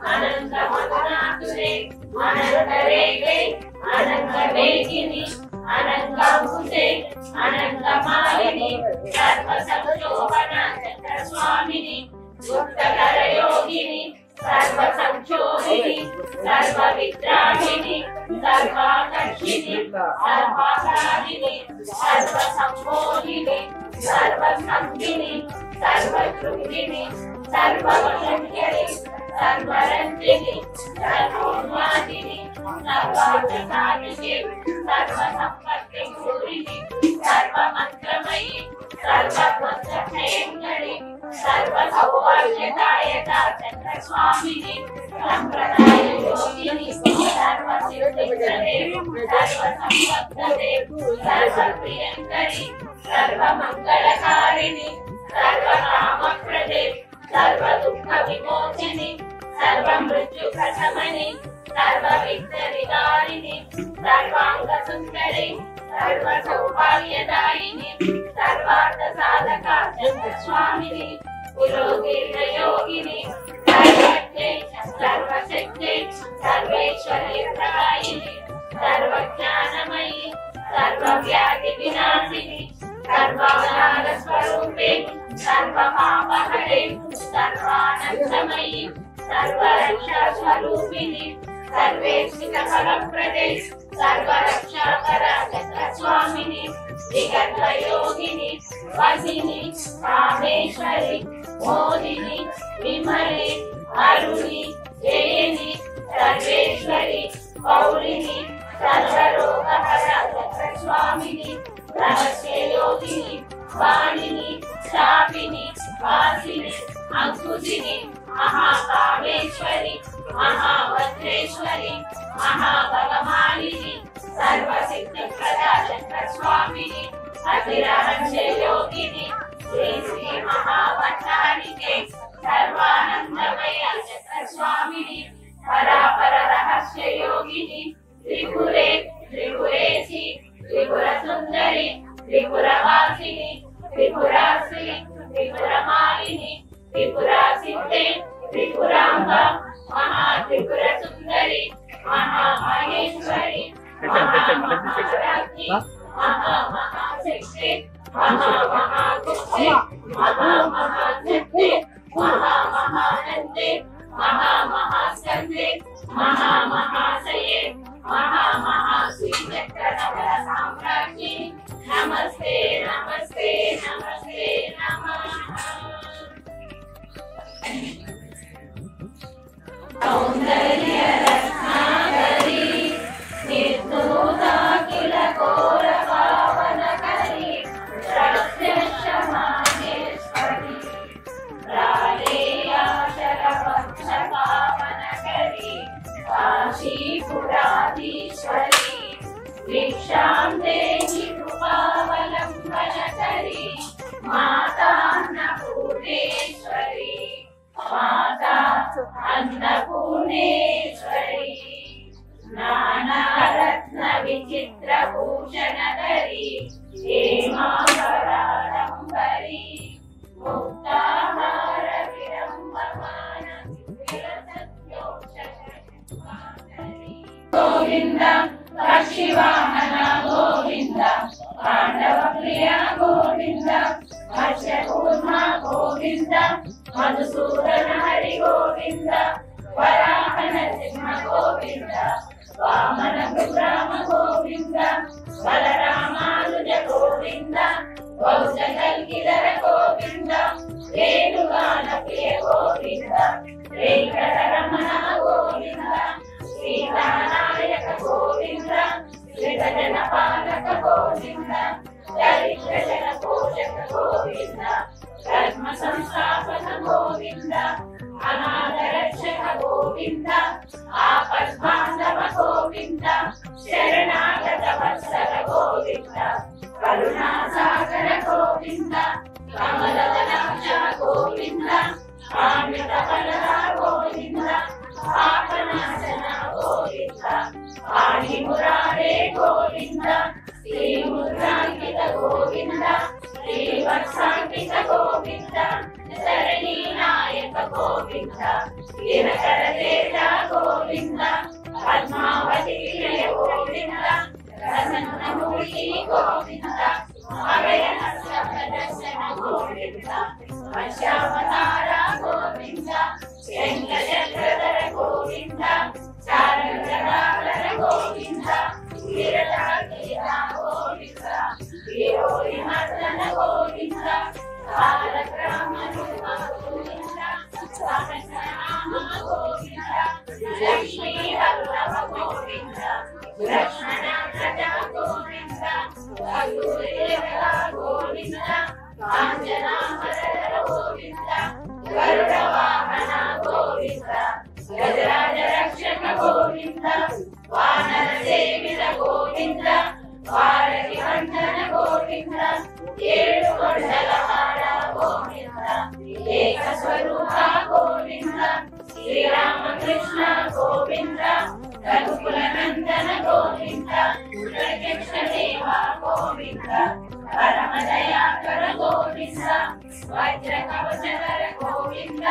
అనంత మదనాతురే అనంత రేగే అనంత వేగిని అనంత భూతే అనంత మాలిని సర్వ సంశోభన చక్రస్వామిని గుప్తకర యోగిని సర్వ సంక్షోభిని సర్వ విద్రాహిని సర్వాకర్షిణి సర్వాకారిణి సర్వ సంబోధిని సర్వ సంధిని సర్వ తృప్తిని సర్వవశంకరి సర్వరంజిని సర్వోన్మాదిని సర్వార్థసాధిని సర్వ సంపత్తి పూరిని సర్వ మంత్రమయి సర్వ మంత్రక్షయంకరి సర్వ సౌభాగ్యదాయక చక్రస్వామిని సంప్రదాయ యోగిని సర్వ సిద్ధికరే సర్వ సంపత్తే సర్వ ప్రియంకరి సర్వ మంగళకారిణి సర్వ కామప్రదే సర్వ దుఃఖ విమోచని సర్వ మృత్యు ప్రశమని సర్వ విఘ్ననివారిణి సర్వాంగ సుందరి సర్వ సౌభాగ్యదాయిని సర్వార్థ సాధక చక్రస్వామిని పురోగీర్ణ యోగిని సర్వజ్ఞే సర్వశక్తి సర్వేశ్వరి ప్రదాయిని సర్వజ్ఞానమయి సర్వవ్యాధి వినాశిని సర్వజ్ఞాన స్వరూపే సర్వపాపహరే సర్వానందమయి సర్వరక్షా స్వరూపిణి సర్వేశ్వర ఫలప్రదే సర్వరక్షాకర చక్రస్వామిని శ్రీగర్భయోగిని వసిని కామేశ్వరి మోదిని విమలి అరుణి జయని సర్వేశ్వరి పౌరిని సర్వరోగహర చక్రస్వామిని రహస్యయోగిని వాణిని శాపిని వాసిని అంకుశిని మహాకామేశ్వరి మహాభద్రేశ్వరి మహాభగమాలిని సర్వసిద్ధి ప్రదా చక్రస్వామిని అతిరహస్య యోగిని శ్రీ శ్రీ మహాభట్టారికే సర్వానందమయ చక్రస్వామిని పరాపర రహస్య యోగిని త్రిపురే త్రిపురేసి త్రిపుర సుందరి త్రిపురవాసిని త్రిపురాశ్రీ త్రిపురమాలిని త్రిపురా సిద్ధే త్రిపురాంబ మహా త్రిపుర సుందరి మహామహేశ్వరి మహామహారాజ్ఞి మహామహాశక్తి మహామహాశక్తి మహామహాశక్తి మహామహానందే మహామహాస్కందే మహామహాశయే మహామహాశ్రీచక్రనగర సామ్రాజ్ఞి నమస్తే నమస్తే నమస్తే నమః సౌందర్య రత్నాకరి నిర్దోదాఖిల ఘోర పావనకరి ప్రత్యక్ష మాహేశ్వరి రాలేయాశర పక్ష పావనకరి కాశీపురాధీశ్వరి భిక్షాం దేహి కృపావలంబనకరి మాతాన్నపూర్ణేశ్వరి మాతా అన్నపూర్ణేశ్వరి నానారత్న విచిత్ర భూషణకరి హేమాంబరాడంబరి ముక్తాహార విరంబమాన విలసత్యోషకరి గోవింద పక్షివాహన గోవింద పాండవ ప్రియ గోవింద మత్స్యకూర్మ గోవింద మధుసూదన హరి గోవింద వరాహన సింహ గోవింద వామన విక్రమ గోవింద బలరామానుజ గోవింద కౌశల్గిధర గోవింద రేణుగాన ప్రియ గోవింద వెంకటరమణ గోవింద సీతానాయక గోవింద శ్రీగజన పాలక గోవింద దరిద్రజన పోషక గోవింద ధర్మ సంస్థాపన గోవింద ఆపద్బాంధవ గోవింద శరణాగత వత్సల గోవింద కరుణాసాగర గోవింద కమలదలాక్ష గోవింద అమృత ఫలద గోవింద పాపనాశన గోవింద ఆది మురారే గోవింద శ్రీ ముద్రాంకిత గోవింద శ్రీ వత్సాంకిత గోవింద శరణీ నాయక గోవింద దినకర తేజ గోవింద పద్మావతి గోవింద ప్రసన్నమూర్తి గోవింద అభయ హస్త ప్రదర్శన గోవింద వర్షావతార గోవింద వెంకటచక్రధర గోవింద చారుగదాధర గోవింద వీరజాగీత గోవింద వీరోరి మర్దన గోవింద బాలగ్రామరూప గోవింద సహస్రనామ గోవింద లక్ష్మీ వల్లభ గోవింద లక్ష్మణ ప్రజా గోవింద వసుదేవ గోవింద కాంచనామరధర గోవింద గరుడ వాహన గోవింద గజరాజ రక్షక గోవింద వానర సేవిత గోవింద వారధి వందన గోవింద ఏడు కొండల హార గోవింద ఏక స్వరూప గోవింద శ్రీరామకృష్ణ గోవింద రఘుకుల నందన గోవింద ప్రత్యక్ష దేవ గోవింద పరమ దయాకర గోవింద వజ్ర కవచధర గోవింద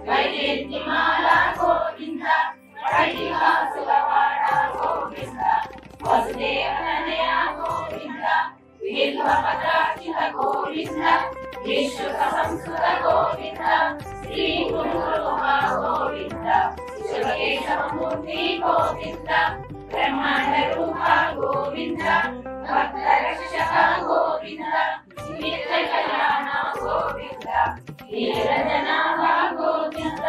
వైజయంతిమాల గోవింద వైదికాసులవాడ గోవింద వసుదేవనయ గోవింద బిల్వపత్రాక్షిత గోవింద విశ్రుత సంస్కృత గోవింద శ్రీ గురురూప గోవింద శివకేశవమూర్తి గోవింద బ్రహ్మాండ రూప గోవింద భక్త రక్షక గోవింద నిత్య కళ్యాణ గోవింద నీరజనాభ గోవింద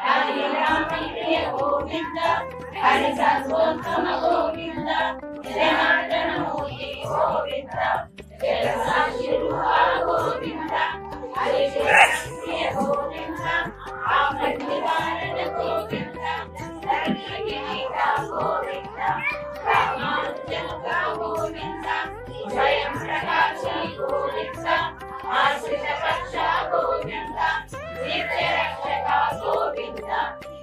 హరి రామప్రియ గోవింద హరి సర్వోత్తమ గోవింద జనార్దనమూర్తి గోవింద జగసాక్షి రూప గోవింద హరి ప్రియ గోవింద ఆపద్నివారణ గోవింద ధర్మగీత గోవింద రామానుజముఖ గోవింద స్వయం ప్రకాశి గోవింద ఆశ్రిత పక్ష గోవింద నిత్య రక్షక గోవింద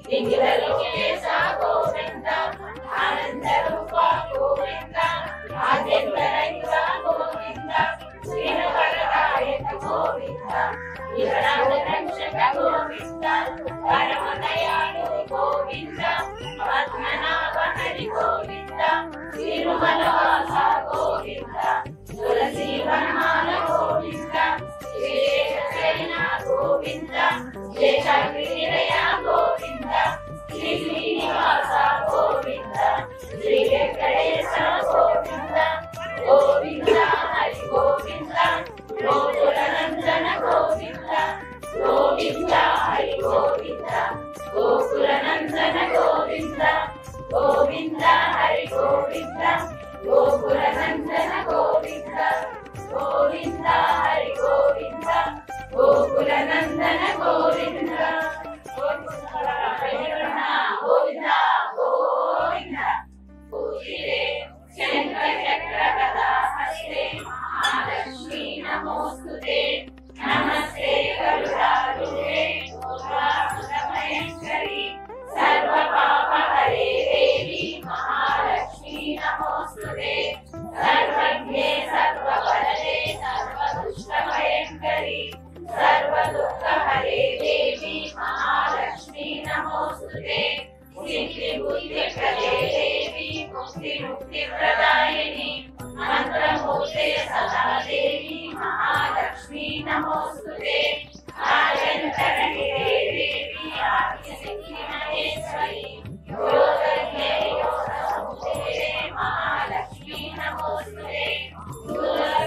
నిఖిలలికేశ గోవింద ఆనంద రూప గోవింద ఆద్యంతరహిత గోవింద శ్రీనవరదాయక గోవింద వికలాంగ రక్షక గోవింద పరమ దయాళు గోవింద పద్మనాభ హరి గోవింద తిరుమల వాస గోవింద తులసి వనమాల గోవింద శ్రీశైల గోవింద శేషగిరినిలయ గోవింద శ్రీ శ్రీనివాస గోవింద శ్రీ వెంకటేశ గోవింద గోవింద హరి గోవింద గోకుల నందన గోవింద గోవింద హరి గోవింద గోకుల నందన గోవింద గోవింద హరి గోవింద గోకుల నందన గోవింద గోవింద హరి గోవింద గోకుల నందన గోవింద గోవింద గోవింద పూజిరే శంఖ చక్ర గదా హస్తే మహాలక్ష్మీ నమోస్తుతే నమస్తే గరుడారూఢే భయంకరి సర్వ పాప హరే దేవి మహాలక్ష్మీ నమోస్తుతే సర్వజ్ఞే సర్వబలదే సర్వదుష్ట భయంకరి సర్వ దుఃఖ హరే దేవి మహాలక్ష్మీ నమోస్తుతే సిద్ధి బుద్ధి ప్రదే దేవి ముక్తి ముక్తి ప్రదాయిని మంత్రమూర్తే సదా దేవి మహాలక్ష్మీ నమోస్తుతే ఆయంతరణి దేవి ఆదిశక్తి మహేశ్వరి యోగజ్ఞే యోగసముద్రే మహాలక్ష్మీ నమోస్తుతే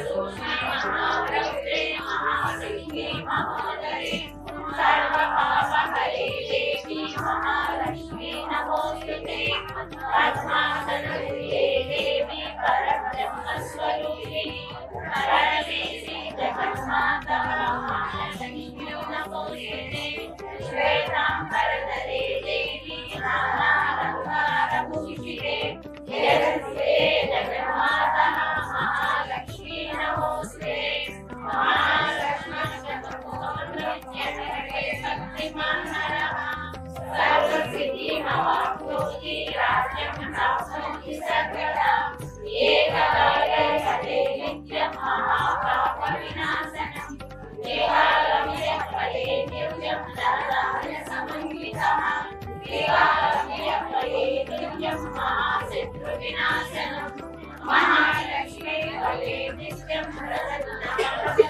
సూక్ష్మ మహాప్రభుతే మహాశక్తి మహోదరే సర్వ పాప హరే దేవి మహాలక్ష్మీ నమోస్తుతే పద్మాసన దేవి పరబ్రహ్మ స్వరూపిణి పరమేశి జగన్మాతా మహాలక్ష్మీ నమోస్తుతే శ్వేతాంబరధరే దేవి నానా नित्यं महाशत्रुविनाशनं महालक्ष्मी भवे नित्यं प्रसन्नवरदे